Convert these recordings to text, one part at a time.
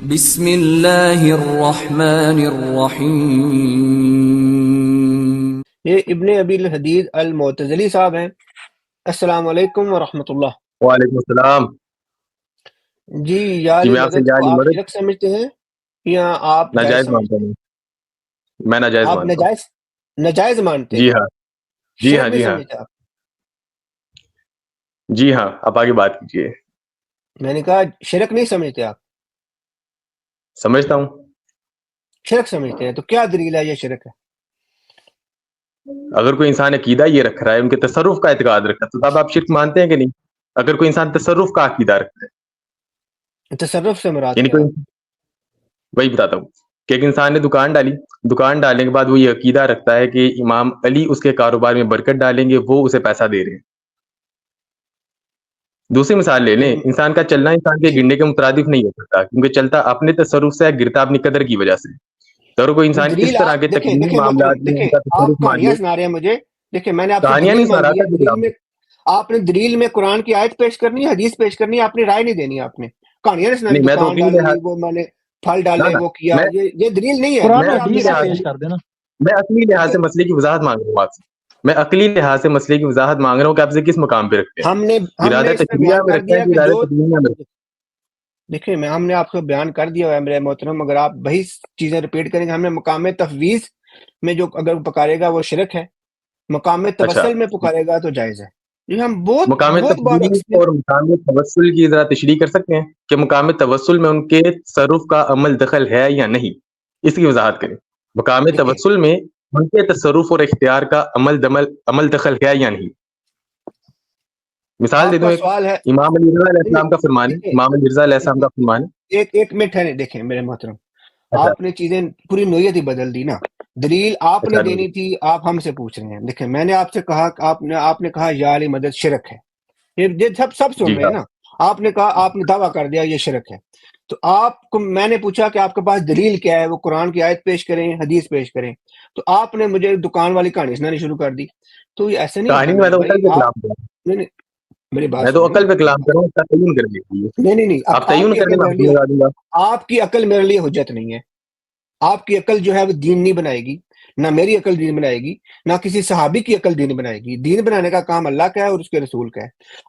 بسم اللہ الرحمن الرحیم۔ یہ ابن ابی الحدید المعتزلی صاحب ہیں۔ السلام علیکم ورحمۃ اللہ۔ وعلیکم السلام۔ جی یا جی علی میں آپ سے مدد یا کو علی آپ مدد شرک سمجھتے ہیں یا آپ جائز ناجائز سمجھتے مانتا ہوں، میں ناجائز ہیں؟ آپ مانتا ہوں۔ نجائز مانتے جی ہیں، ہاں، جی شرک ہاں، نہیں جی ہاں، سمجھتے آپ؟ جی ہاں، آپ آگے بات کیجیے۔ میں نے کہا شرک نہیں سمجھتے آپ، سمجھتا ہوں۔ شرک سمجھتے ہیں، تو کیا دلیل ہے یہ شرک ہے؟ اگر کوئی انسان عقیدہ یہ رکھ رہا ہے، ان کے تصرف کا اعتقاد رکھتا ہے، تو تب آپ شرک مانتے ہیں کہ نہیں؟ اگر کوئی انسان تصرف کا عقیدہ رکھتا ہے، تصرف سے مراد یعنی کیا کوئی، ہے؟ وہی بتاتا ہوں کہ ایک انسان نے دکان ڈالی، دکان ڈالنے کے بعد وہ یہ عقیدہ رکھتا ہے کہ امام علی اس کے کاروبار میں برکت ڈالیں گے، وہ اسے پیسہ دے رہے ہیں۔ دوسری مثال لے لیں، انسان کا چلنا انسان کے گرنے کے مترادف نہیں ہو سکتا، کیونکہ چلتا اپنے تصرف سے ہے، گرتا اپنی قدر کی وجہ سے۔ تو اگر کوئی انسان اس دلیل طرح آپ کے دیکھیں تکوینی دیکھیں معاملات محترم، میں ان دیکھیں کا آپ تصرف مان کہانیاں لے، سنا رہے ہیں مجھے، دیکھیں میں نے آپ سے کہانیاں دلیل نہیں سنا رہا مانگی ہے، تھا دلیل میں آپ نے دلیل میں قرآن کی آیت پیش کرنی ہے، حدیث پیش کرنی ہے، اپنی رائے نہیں دینی ہے، آپ نے کہانیاں نہیں سنانی، نہیں، میں تو دکان عقلی ڈالی لحاظ، وہ میں نے پھل نہ ڈالے نہ وہ کیا، میں یہ دلیل نہیں ہے، قرآن میں مجھے آپ عقلی حدیث سے بتا لحاظ دیں۔ پیش کر دینا۔ میں عقلی لحاظ سے مسئلے کی وضاحت مانگ رہا ہوں آپ سے، میں عقلی لحاظ سے مسئلے کی وضاحت مانگ رہا ہوں کہ آپ سے کس مقام پہ رکھتے ہیں، ہم نے ارادہ اس پہ تشریعہ بیان میں کر رکھتے ہیں دیا کہ کہ ارادہ جو تکوینیہ میں رکھتے دیکھیں میں ہم نے آپ کو بیان کر دیا ہے میرے محترم، اگر آپ وہی چیزیں ریپیٹ کریں گے، ہم نے مقام تفویض میں جو اگر پکارے گا وہ شرک ہے، مقام ہیں؟ اچھا، توسل میں پکارے گا تو جائز ہے۔ یہ ہم بہت مقام بہت بار تفویض اور مقام توسل کی ذرا تشریح کر سکتے ہیں کہ مقام توسل میں ان کے تصرف کا عمل دخل ہے یا نہیں، اس کی وضاحت کریں۔ مقام دیکھیں توسل میں ان کے تصرف اور اختیار کا عمل دخل ہے یا نہیں؟ مثال دے آپ دوں کا ایک، سوال ہے، امام علی رضا علیہ نہیں، السلام کا فرمان ہے، دیکھیں امام علی رضا علیہ السلام کا فرمان ہے۔ ایک منٹ ہے، دیکھیں میرے محترم، اچھا، آپ نے چیزیں پوری نوعیت ہی بدل دی نا، دلیل آپ نے اچھا، دینی تھی، آپ ہم سے پوچھ رہے ہیں۔ دیکھیں میں نے آپ سے کہا کہ آپ نے کہا یا علی مدد شرک ہے، یہ سب سن جی رہے ہاں، ہیں نا، آپ نے کہا، آپ نے دعویٰ کر دیا یہ شرک ہے، تو آپ کو میں نے پوچھا کہ آپ کے پاس دلیل کیا ہے، وہ قرآن کی آیت پیش کریں، حدیث پیش کریں، تو آپ نے مجھے دکان والی کہانی سنانی شروع کر دی۔ تو یہ ایسے نہیں ہوتا کہانی میں میرے تو بھائی، عقل پہ آپ کلام کروں، نہیں نہیں میری بات میں تو سنیں نا، عقل پہ میری کلام بات کروں، اس کا تعین کرنے کے لیے نہیں آپ آپ تعین کی کرنے عقل میں میرے حکم لیے، لگا دوں گا۔ آپ کی عقل میرے لیے حجت نہیں ہے، آپ کی عقل جو ہے وہ دین نہیں بنائے گی، نہ میری عقل دین بنائے گی، نہ کسی صحابی کی عقل دین بنائے گی۔ دین بنانے کا کام اللہ کا ہے اور اس کے رسول کا ہے۔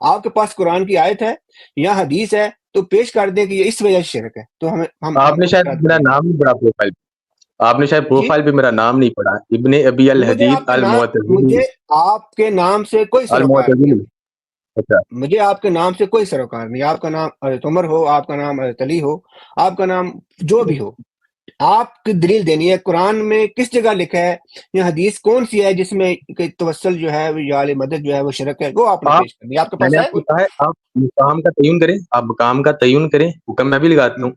آپ کے پاس قرآن کی آیت ہے یا حدیث ہے تو پیش کر دیں کہ یہ اس وجہ سے شرک ہے، تو ہم آپ نے شاید اعتراض میرا کریں گے۔ نام نہیں پڑھا پروفائل پہ، آپ نے شاید جی پروفائل پہ میرا نام نہیں پڑھا، ابن ابی الحدید المعتزلی، مجھے آپ کے نام سے کوئی سروکار نہیں المعتزلی۔ ہے، اچھا، مجھے آپ کے نام سے کوئی سروکار نہیں، آپ کا نام حضرت عمر ہو، آپ کا نام حضرت علی ہو، آپ کا نام جو بھی ہو، آپ کی دلیل دینی ہے۔ قرآن میں کس جگہ لکھا ہے یا حدیث کون سی ہے جس میں کہ توسل جو ہے یا علی مدد جو ہے وہ شرک ہے، وہ آپ نے آپ، پیش کرنی ہے۔ آپ کے میں پاس نے ہے آپ کو کہا ہے آپ مقام کا تعین کریں، آپ مقام کا تعین کریں، حکم میں بھی لگاتا ہوں۔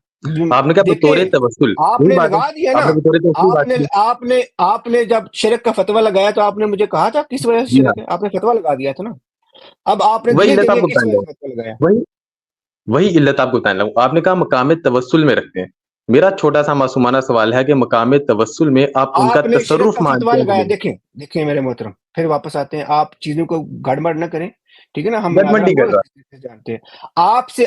آپ نے کہا بطور دیکھیں توسل، آپ وہی نے بات ہے، لگا دیا آپ نا، نے بطور توسل بات کی۔ آپ نے جب شرک کا فتویٰ لگایا تو آپ نے مجھے کہا تھا کس وجہ سے جی ہاں، شرک ہے، آپ نے فتویٰ لگا دیا تھا نا، اب آپ نے وہی دلیل علت دینی آپ ہے کو کس بتانے وجہ لگا، سے فتویٰ لگایا۔ وہی علت آپ کو بتانے لگا۔ آپ نے کہا مقام توسل میں رکھتے ہیں، میرا چھوٹا سا معصومانہ سوال ہے کہ مقام توسل میں آپ ان کا آپ نے شرک تصرف کا فتویٰ مانتے ہیں کہ لگایا، نہیں؟ دیکھیں میرے محترم، پھر واپس آتے ہیں، آپ چیزوں کو گڑبڑ نہ کریں، ٹھیک ہے نا، ہم گڈ مناظرہ منڈی کر بہت رہا، اچھے سے جانتے ہیں۔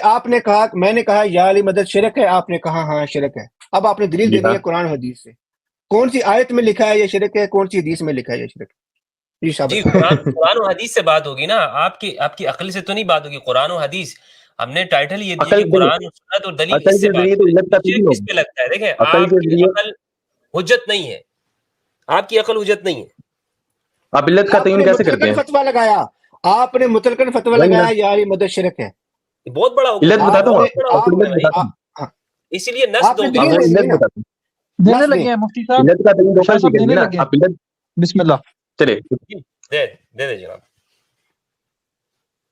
آپ نے کہا، میں نے کہا یا علی مدد شرک ہے، آپ نے کہا ہاں شرک ہے، اب آپ نے دلیل جی دینی ہاں، ہے قرآن حدیث سے، کون سی آیت میں لکھا ہے یہ شرک ہے، کون سی حدیث میں لکھا ہے یہ شرک ہے، یہ جی ثابت کریں۔ قرآن و حدیث سے بات ہوگی نا، آپ کی عقل سے تو نہیں بات ہوگی، قرآن و حدیث۔ ہم نے ٹائٹل یہ دیا عقل کہ سے، قرآن و سنت اور دلیل، عقل اس سے کے بات ذریعے تو کریں علت کہ کا تعین شرک کس ہوگی، پہ لگتا ہے۔ دیکھیں عقل آپ کے کی ذریعے عقل حجت نہیں ہے، آپ کی عقل حجت نہیں ہے۔ آپ علت کا آپ تعین نے کیسے کرتے مطلقاً ہیں؟ فتویٰ لگایا، آپ نے مطلقاً فتویٰ وہی نا، لگایا یا علی مدد شرک ہے، یہ بہت بڑا حکم علت ہے، بتاتا ہوں آپ نے بہت آپ کو، بڑا آپ کو آپ حکم ہے علت بھائی، بتاتا ہوں، ہاں، اسی لیے نس آپ دو نے گے آپ دلیل کو دینی ہے علت نا، بتاتا ہوں، دینے نس دیں۔ لگے ہیں مفتی صاحب، علت کا تعین تو شاہ کل سے صاحب کریں دینے گے نا لگے ہیں۔ آپ، علت، بسم اللہ۔ چلے جی دے دے جناب۔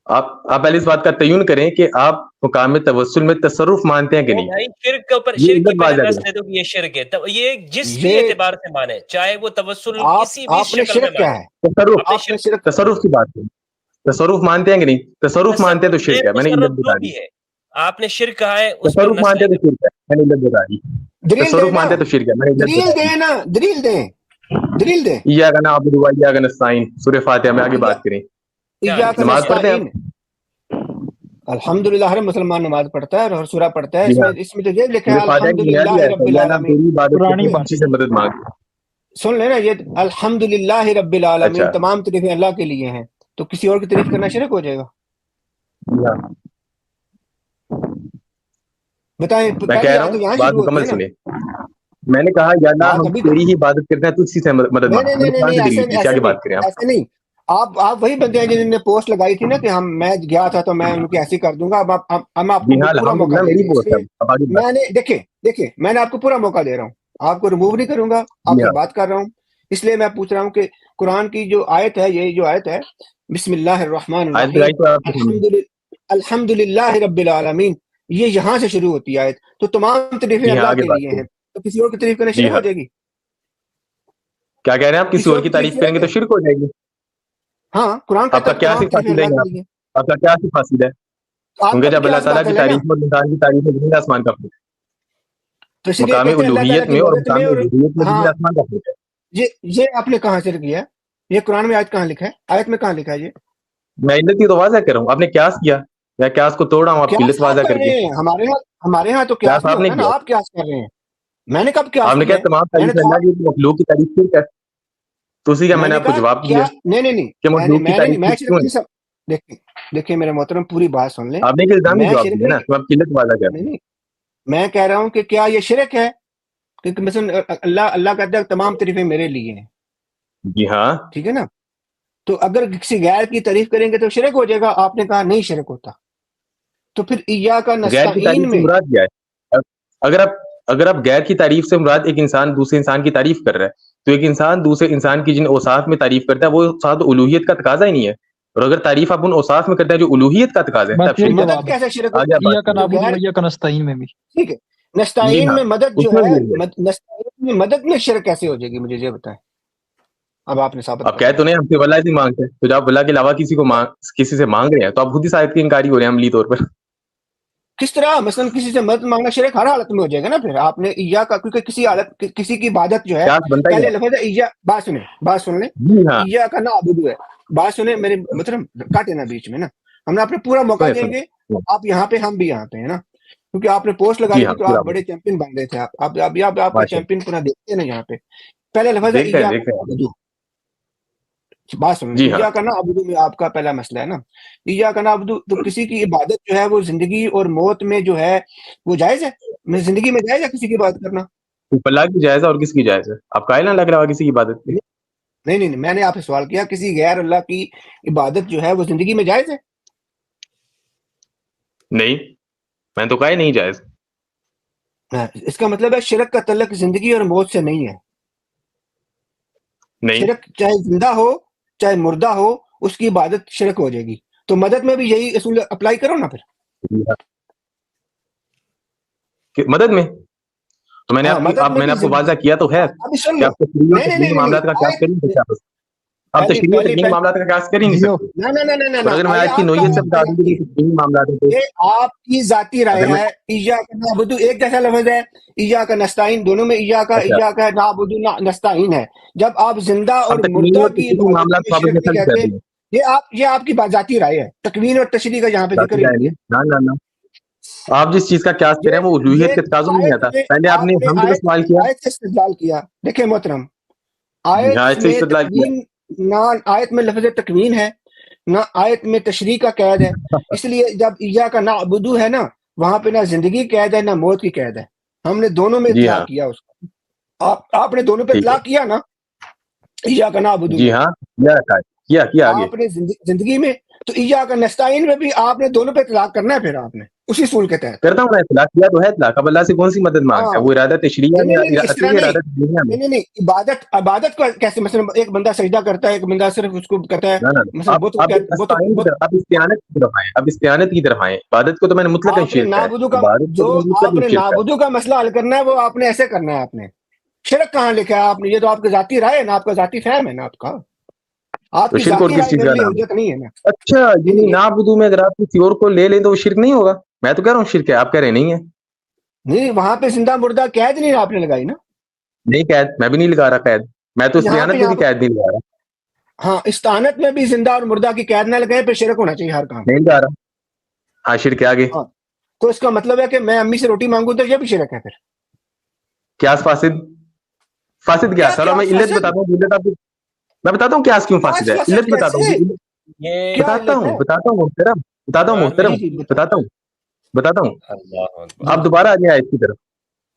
آپ پہلے اس بات کا تعین کریں کہ آپ مقام توسل میں تصرف مانتے ہیں کہ وہ نہیں، بھائی شرک کے اوپر، یہ شرک کی علت پہلے واضح نس کریں۔ دے دو کہ یہ شرک ہے، تو یہ جس بھی یہ اعتبار سے مانے، چاہے وہ توسل کسی بھی آپ نے شکل میں شرک کیا مانے، ہے، تصرف، آپ نے آپ نے شرک شرک تصرف کی بات کریں، تصرف مانتے ہیں کہ نہیں؟ تصرف مانتے ہیں تصرف تو بے شرک ہے، میں نے تصرف علت جو بتا دی۔ بھی ہے، آپ نے شرک کہا ہے، اس پر تصرف نس مانتے لے ہیں تو کر۔ شرک ہے، میں نے علت بتا دی۔ دلیل دیں تصرف نا، مانتے ہیں تو شرک ہے، میں نے علت دلیل بتا دی۔ دیں نا، دلیل دیں، دلیل دیں۔ ایاک نعبد و ایاک نستعین، سورہ فاتحہ میں آگے بات کریں، کیا ایاک نماز پڑھتے ہیں نستعین، آپ؟ الحمدللہ ہر مسلمان نماز پڑھتا ہے اور ہر سورہ پڑھتا ہے. جی ہاں، اس میں تو یہ لکھا ہے یہ فاتحہ کی بنیادی الحمدللہ آیت رب ہے، یا اللہ ہم العالمین. تیری عبادت پرانی کرتے ہیں، بات اسی سے مدد مانگتے ہیں. سن لینا یہ الحمدللہ رب العالمین اچھا تمام تعریفیں اللہ کے لیے ہیں. تو کسی اور کی تعریف کرنا شرک ہو جائے گا؟ جی ہاں، بتائیں. میں پہلی کہہ رہا آیت تو ہوں یہاں بات شروع ہوتی مکمل ہے نا. سنیں. میں نے کہا یا اللہ بات ہم ابھی تیری ہی عبادت کرتے ہیں، تو اسی سے مدد نہیں مانگتے نہیں ہیں. نہیں مطلب کہاں نہیں سے دلیل ایسے کی؟ کیا ایسے کی نہیں بات کریں آپ؟ ایسے نہیں. آپ وہی بندے ہیں جنہوں نے پوسٹ لگائی تھی نا کہ میں گیا تھا تو میں ان کی ایسی کر دوں گا. اب ہم آپ جی کو ہاں پورا موقع الحمدللہ دیں میری گے. اس پوسٹ ہے، لیے اب آگے بات. میں نے دیکھیں میں نے آپ کو پورا موقع دے رہا ہوں. آپ کو ریموو نہیں کروں گا. آپ جی سے ہاں بات کر رہا ہوں. اس لیے میں پوچھ رہا ہوں کہ قرآن کی جو آیت ہے، یہ جو آیت ہے بسم اللہ الرحمن آیت الرحیم لگائی تو آپ کو سمجھ. الحمدللہ رب العالمین، یہ یہاں سے شروع ہوتی ہے آیت. تو تمام تعریفیں جی ہاں اللہ آگے کے بات لیے کریں. ہیں. تو کسی اور کی تعریف کرنا جی شرک ہو ہاں، جائے گی؟ کیا کہہ رہے ہیں آپ؟ کسی اور کی تعریف کریں گے تو شرک ہو جائے گی. ہاں قرآن آپ کہتا کا ہے کہ کیا تمام صرف تعریفیں حاصل ہے اللہ کے یہاں لیے ہیں. پر؟ آپ کا کیا صرف حاصل ہے؟ تو آپ کا کیونکہ بھی جب اللہ قیاس تعالیٰ کی باطل ہے نا. تعریف اور انسان کی تعریف میں زمین آسمان کا فرق ہے. تو اسی لیے مقام کہتے ہیں اللہ تعالیٰ الوہیت کی میں اور مدد میں. مقام اور الوہیت میں ہاں زمین آسمان کا فرق ہے. یہ آپ نے کہاں سے کیا ہے؟ یہ قرآن میں آیت کہاں لکھا ہے؟ آیت میں کہاں لکھا ہے یہ؟ میں علت کی تو واضح کر رہا ہوں. آپ نے قیاس کیا، میں قیاس کو توڑ رہا ہوں آپ کی قیاس علت آپ واضح کر کر کے. رہے ہیں. ہمارے ہاں تو قیاس قیاس نہیں آپ نے ہوتا نا. کیا، آپ قیاس کر رہے ہیں. میں نے کب قیاس آپ نے کیا کہا ہے؟ تمام میں نے تعریف تو اللہ کی، مخلوق کی تعریف شرک ہے. تو اسی کا میں نے آپ کو کہا جواب کیا. دیا نہیں کہ مخلوق کی تعریف میں شرک شرک کیوں ہے. نہیں سب. دیکھیں میرے محترم پوری بات سن لیں. آپ نے ایک الزامی میں جواب شرک دیا نا، نہیں تو آپ کی علت واضح کر رہے نہیں میں کہہ رہا ہوں کہ کیا یہ شرک ہے؟ کیونکہ مثلا اللہ کہتا ہے تمام تعریفیں میرے لیے ہیں. ہیں. جی ہاں، ٹھیک ہے نا. تو اگر کسی غیر کی تعریف کریں گے تو شرک ہو جائے گا. آپ نے کہا نہیں شرک ہوتا. تو پھر ایاک غیر کی تعریف نستعین سے میں مراد کیا ہے؟ اگر آپ غیر کی تعریف سے مراد ایک انسان دوسرے انسان کی تعریف کر رہا ہے، تو ایک انسان دوسرے انسان کی جن اوصاف میں تعریف کرتا ہے وہ اوصاف الوہیت کا تقاضا ہی نہیں ہے. اور اگر تعریف آپ ان اوصاف میں کرتے ہیں جو الوہیت کا تقاضا ہے، بس تب تو یہی شرک ہے. مدد جواب ہے. کیسے شرک آگے آپ ہوگی؟ بات ایاک کیجیے. جو نعبد غیر و ایاک نستعین میں بھی ٹھیک ہے. جی نستعین ہاں، میں مدد اس جو میں ہے، بھی یہی ہے. نستعین میں مدد میں شرک کیسے ہو جائے گی؟ مجھے یہ بتائیں. اب آپ نے ثابت آپ کہہ کرنا تو ہے. نہیں ہم سے ولا ہی مانگتے ہیں، تو جب آپ ولا کے علاوہ کسی سے مانگ رہے ہیں تو آپ خود ہی شاید کی انکاری ہو رہے ہیں عملی طور پر. کس طرح؟ مثلا کسی سے مدد مانگنا شرک ہر حالت میں ہو جائے گا نا. پھر آپ نے ایاک کا، کیونکہ کسی حالت کسی کی عبادت جو ہے، کیا بنتا ہی پہلے ہے. لفظ ہے بات سن لیں. جی ہاں، ایاک نعبد ہے. بات سنیں میرے مطلب، کاٹے نا بیچ میں نا. ہم نے آپ نے پورا موقع سنیں دیں گے. سنیں. آپ یہاں پہ، ہم بھی یہاں پہ ہیں نا. کیونکہ آپ نے پوسٹ جی لگائی ہاں تھی تو آپ پورا بڑے چیمپئن بن رہے تھے. آپ کا ماشاء چیمپئن پورا دیکھتے ہیں نا یہاں پہ. پہلے اللہ، لفظ ہے دیکھتے ہیں ایاک دیکھتے ہیں. نعبد. بات سن لیں. جی ہاں ایاک نعبد میں آپ کا پہلا مسئلہ ہے نا. ایاک نعبد تو کسی کی عبادت جو ہے وہ زندگی اور موت میں جو ہے وہ جائز ہے. زندگی میں جائز ہے کسی کی عبادت کرنا؟ اللہ کی جائز ہے اور کس کی جائز ہے؟ آپ قائل نہ لگ رہا کسی کی عبادت کی. نہیں میں نے آپ سے سوال کیا، کسی غیر اللہ کی عبادت جو ہے وہ زندگی میں جائز ہے؟ نہیں، میں تو قائل نہیں جائز. اس کا مطلب ہے شرک کا تعلق زندگی اور موت سے نہیں ہے. نہیں، شرک چاہے زندہ ہو چاہے مردہ ہو، اس کی عبادت شرک ہو جائے گی. تو مدد میں بھی یہی اصول اپلائی کرو نا پھر. مدد میں تو میں نے ہاں مدد میں میں نے بھی آپ کو واضح کیا تو ہے ابھی سن کہ لو. آپ تشریعی اور نہیں نہیں تکنیکی نہیں نہیں معاملات کا قیاس کر ہی نہیں سکتے. آپ تشریعی اور تکنیکی معاملات کا قیاس کر ہی نہیں جیو سکتے. نہ اور اگر میں یہ آج کی آپ کا نوعیت سے بتا دوں کہ تکنیکی معاملات ہیں تو یہ آپ کی ذاتی رائے اگر میں ہے. ایاک نعبد ایک جیسا لفظ ہے، ایاک نستعین دونوں میں اچھا ایاک نعبد نستعین ہے. جب آپ زندہ اور اب تکنیکی مردہ اور کی تشریعی عبادت معاملات میں واپس شرک میں نہیں فرق کر کہتے. رہی ہیں. یہ آپ کی ذاتی رائے ہے. تکوین اور تشریح کا یہاں پہ ذکر ہی ذاتی رائے نہیں ہے. نہیں، نہ آپ جس چیز کا قیاس کریں وہ الوہیت یہ کے تقاضوں میں نہیں آیت آتا. میں پہلے آپ نے حمد کا سوال کیا. آیت سے استدلال کیا. دیکھیں محترم، جی ہاں، آیت اس سے میں استدلال کیا. تکوین نہ آیت میں لفظ تکوین ہے، نہ آیت میں تشریح کا قید ہے. اس لیے جب ایاک نعبد ہے نا، وہاں پہ نہ زندگی قید ہے نہ موت کی قید ہے. ہم نے دونوں میں جی اطلاق ہاں کیا اس کو. آپ نے دونوں پہ ٹھیک ہے. اطلاق کیا نا ایاک نعبد جی میں. ہاں کیا آگے. آپ نے زندگی میں، تو ایاک نستعین میں بھی آپ نے دونوں پہ اطلاق کرنا ہے. پھر آپ نے اسی اصول کے تحت. کرتا ہوں میں اطلاق کیا تو ہے. اطلاق اب اللہ سے کون سی مدد مانگتا ہے؟ ہاں وہ ارادہ تشریعہ میں نہیں اس طرح اصلی نہیں. ارادہ تشریعہ میں. نہیں عبادت کو کیسے؟ مثلا ایک بندہ سجدہ کرتا ہے، ایک بندہ صرف اس کو کرتا ہے. نہ مثلا آپ استعانت کی طرف آئیں. اب استعانت کی طرف آئیں. عبادت کو تو میں نے مطلق آپ نے شرک ہے. نعبدو کا، عبادت کو جو تو میں نے آپ مطلق نے شرک ہے. نعبدو کا مسئلہ حل کرنا ہے وہ آپ نے ایسے کرنا ہے. آپ نے شرک کہاں لکھا ہے؟ آپ نے، یہ تو آپ کی ذاتی رائے ہے نا، آپ کا ذاتی فہم ہے نا. آپ تو کی شرک اور ذاتی کس رائے چیز میرے کا لیے نام ہے؟ حجت نہیں ہے نا. اچھا یعنی نعبدو میں اگر آپ کسی اور کو لے لیں تو وہ شرک نہیں ہوگا؟ میں تو کہہ رہا ہوں شرک ہے. آپ کہہ رہے نہیں ہے. نہیں وہاں پہ زندہ مردہ قید نہیں آپ نے لگائی نا. نہیں قید میں بھی نہیں لگا رہا. قید میں تو یہاں استعانت میں بھی پہ قید نہیں لگا رہا. ہاں استعانت میں بھی زندہ اور مردہ کی قید نہ لگائے، پھر شرک ہونا چاہیے ہر کام. نہیں لگا رہا. ہاں شرک ہے. آگے ہاں تو اس کا مطلب ہے کہ میں امی سے روٹی مانگوں تو یہ بھی شرک ہے پھر. قیاس فاسد. فاسد کیا قیاس ہے. اور میں علت بتاتا ہوں. علت آپ میں بتاتا ہوں قیاس کیوں فاسد ہے. علت بتاتا ہوں. یہ کیا بتاتا علت ہے؟ ہوں محترم. بتاتا ہوں قرآن میں محترم. جی جی بتاتا ہوں. اللہ اکبر. آپ دوبارہ آ جائیں آیت کی طرف.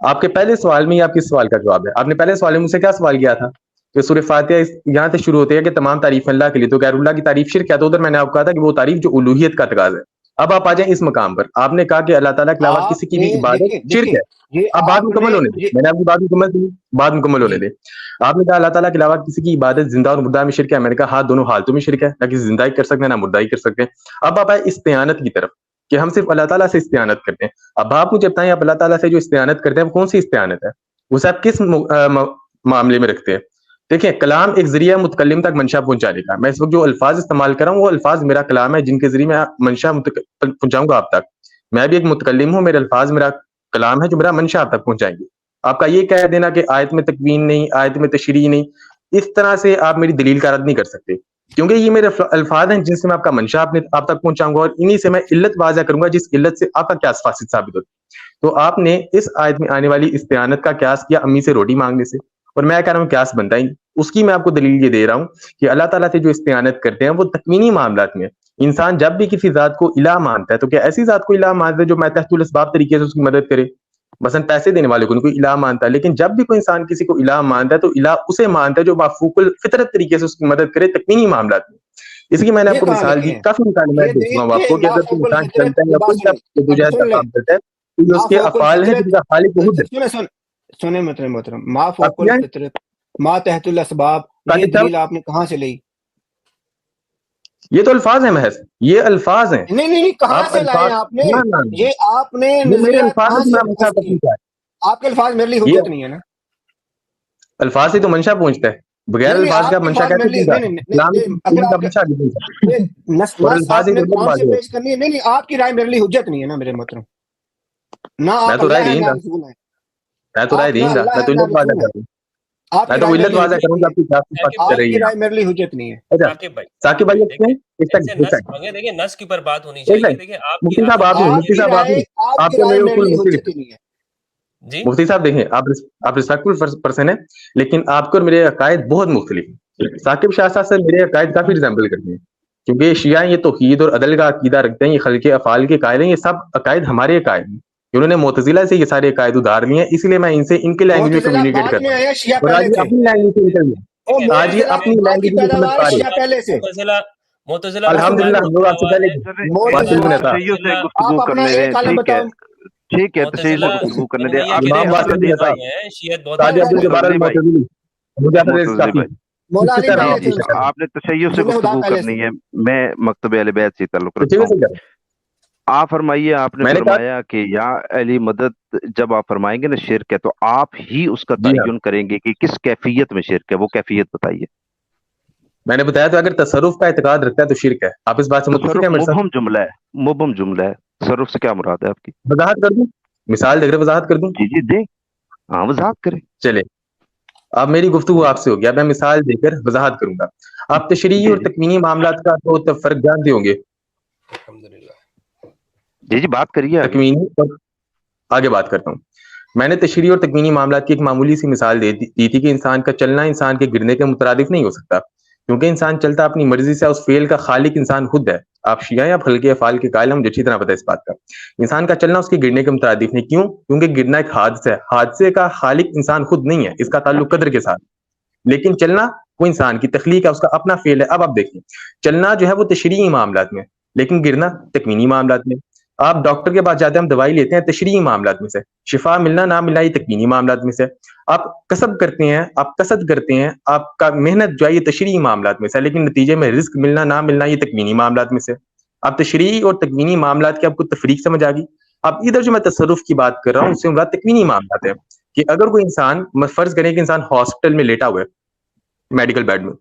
آپ کے پہلے سوال میں ہی آپ کے سوال کا جواب ہے. آپ نے پہلے سوال میں مجھ سے کیا سوال کیا تھا کہ سورہ فاتحہ یہاں سے شروع ہوتی ہے کہ تمام تعریف اللہ کے لیے, تو غیر اللہ کی تعریف شرک ہے. تو ادھر میں نے آپ کو کہا تھا کہ وہ تعریف جو الوہیت کا تقاضا ہے. اب آپ آ جائیں اس مقام پر. آپ نے کہا کہ اللہ تعالیٰ کے علاوہ آپ کسی کی نے بھی عبادت شرک ہے. یہ اب بات آپ مکمل نے ہونے دیں. میں نے آپ کی بات مکمل کی, بات مکمل ہونے دیں. آپ نے کہا اللہ تعالیٰ کے علاوہ کسی کی عبادت زندہ اور مردہ میں شرک ہے. میں نے کہا ہاں دونوں حالتوں میں شرک ہے. نہ کسی زندہ ہی کر سکتے ہیں نہ مردہ ہی کر سکتے ہیں. اب آپ آئے استعانت کی طرف کہ ہم صرف اللہ تعالیٰ سے استعانت کرتے ہیں. اب آپ مجھے بتائیں آپ اللہ تعالیٰ سے جو استعانت کرتے ہیں وہ کون سی استعانت ہے؟ اسے آپ کس معاملے میں رکھتے ہیں؟ دیکھیں کلام ایک ذریعہ متکلم تک منشا پہنچانے کا. میں اس وقت جو الفاظ استعمال کر رہا ہوں وہ الفاظ میرا کلام ہے جن کے ذریعے میں منشا پہنچاؤں گا آپ تک. میں بھی ایک متکلم ہوں. میرے الفاظ میرا کلام ہے جو میرا منشا آپ تک پہنچائیں گے. آپ کا یہ کہہ دینا کہ آیت میں تکوین نہیں, آیت میں تشریح نہیں, اس طرح سے آپ میری دلیل کا رد نہیں کر سکتے, کیونکہ یہ میرے الفاظ ہیں جن سے میں آپ کا منشا آپ تک پہنچاؤں گا, اور انہی سے میں علت واضح کروں گا جس علت سے آپ کا قیاس فاسد ثابت ہوتا ہے. تو آپ نے اس آیت میں آنے والی استعانت کا قیاس کیا امی سے روٹی مانگنے سے, اور میں کہہ رہا ہوں قیاس بنتا ہی. اس کی میں آپ کو دلیل یہ دے رہا ہوں کہ اللہ تعالیٰ سے جو استعانت کرتے ہیں وہ تکوینی معاملات میں. انسان جب بھی کسی ذات کو الہ مانتا ہے تو کیا ایسی ذات کو الہ مانتا ہے جو ماتحت الاسباب طریقے سے اس کی مدد کرے؟ مثلا پیسے دینے والے کو کوئی الہ مانتا ہے, لیکن جب بھی کوئی انسان کسی کو الہ مانتا ہے تو الہ اسے مانتا ہے جو مافوق الفطرت طریقے سے اس کی مدد کرے تکوینی معاملات میں. اس کی میں نے آپ کو مثال دی, کافی مثالیں میں دے دوں گا آپ کو کہ اگر کوئی انسان چلتا ہے یا کوئی جدوجہد کا کام کرتا ہے تو یہ اس کے افعال ہیں جن کا خالق خود ہے. سنیں محترم, ما فوق الفطرت ما تحت الاسباب, یہ دلیل آپ نے کہاں سے لی؟ یہ تو الفاظ ہیں محض, یہ الفاظ ہیں. نہیں کہاں سے لائے آپ نے؟ یہ آپ نے نظریات کہاں سے؟ آپ کے الفاظ میرے لیے حجت نہیں ہے نا. الفاظ سے تو منشا پہنچتا ہے, بغیر الفاظ کا منشا کیسے پہنچتا نہیں, آپ کی رائے میرے لیے حجت نہیں ہے نا میرے محترم. نہ میں تو رائے دیں گا, میں تو رائے دیں گا, میں تو علت واضح کروں, میں تو علت واضح کروں گا. آپ کی رائے میرے لیے حجت نہیں ہے. ثاقب بھائی دیکھیں نس کی پر بات ہونی چاہیے. دیکھیں مفتی صاحب آپ مفتی صاحب آپ تو میرے کل مفتی صاحب دیکھیں آپ ریسپیکٹفل پرسن ہیں, لیکن آپ کو میرے عقائد بہت مختلف ہیں. ثاقب شاہ صاحب سے میرے عقائد کافی ریزمبل کرتے ہیں, کیونکہ شیعہ یہ توحید اور عدل کا عقیدہ رکھتے ہیں, یہ خلق افعال کے قائل ہیں. یہ سب عقائد ہمارے عقائد ہیں, انہوں نے معتزلہ سے یہ سارے عقائد ادھار لیے ہیں, اس لیے میں ان سے ان کے لینگویج میں کمیونیکیٹ کرتا ہوں. اور آج اپنی لینگویج سے نکل گئے, آج یہ اپنی لینگویج میں سمجھ پا رہے ہیں. الحمدللہ ہم لوگ آپ سے پہلے گفتگو کرنے دیں, ٹھیک ہے ٹھیک ہے, تشیع سے گفتگو کرنے دیں. آپ نے تشیع سے گفتگو کرنی ہے, میں مکتب اہل بیت سے تعلق رکھتا ہوں. آپ فرمائیے, آپ نے فرمایا کہ یا علی مدد جب آپ فرمائیں گے نا شرک ہے, تو آپ ہی اس کا تعین کریں گے کہ کس کیفیت میں شرک ہے, وہ کیفیت بتائیے. میں نے بتایا تو اگر تصرف کا اعتقاد رکھتا ہے تو شرک ہے. آپ اس بات سے متفق ہیں؟ مبہم جملہ ہے, مبہم جملہ ہے. تصرف سے کیا مراد ہے آپ کی؟ وضاحت کر دوں, مثال دے کر وضاحت کر دوں. جی دیں, ہاں وضاحت کریں. چلے اب میری گفتگو آپ سے ہو گیا, میں مثال دے کر وضاحت کروں گا. آپ تشریعی اور تکوینی معاملات کا تو فرق جانتے ہوں گے. جی بات کریے. تکوینی اور آگے بات کرتا ہوں. میں نے تشریعی اور تکوینی معاملات کی ایک معمولی سی مثال دی تھی کہ انسان کا چلنا انسان کے گرنے کے مترادف نہیں ہو سکتا, کیونکہ انسان چلتا اپنی مرضی سے, اس فعل کا خالق انسان خود ہے. آپ شیعہ یا خلق افعال کے قائل ہیں, مجھے اچھی طرح پتہ ہے اس بات کا. انسان کا چلنا اس کے گرنے کے مترادف نہیں. کیوں؟ کیونکہ گرنا ایک حادثہ ہے, حادثے کا خالق انسان خود نہیں ہے, اس کا تعلق قدر کے ساتھ. لیکن چلنا وہ انسان کی تخلیق ہے, اس کا اپنا فعل ہے. اب آپ دیکھیں, چلنا جو ہے وہ تشریعی معاملات میں, لیکن گرنا تکوینی معاملات میں. آپ ڈاکٹر کے پاس جاتے ہیں, ہم دوائی لیتے ہیں تشریعی معاملات میں سے. شفا ملنا نہ ملنا یہ تکوینی معاملات میں سے. آپ کسب کرتے ہیں, آپ قصد کرتے ہیں, آپ کا محنت جو ہے یہ تشریعی معاملات میں سے, لیکن نتیجے میں رزق ملنا نہ ملنا یہ تکوینی معاملات میں سے. آپ تشریعی اور تکوینی معاملات کی آپ کو تفریق سمجھ آ گئی. اب ادھر جو میں تصرف کی بات کر رہا ہوں اس سے مراد تکوینی معاملات ہے, کہ اگر کوئی انسان, فرض کریں کہ انسان ہاسپٹل میں لیٹا ہوا ہے, میڈیکل بیڈ میں,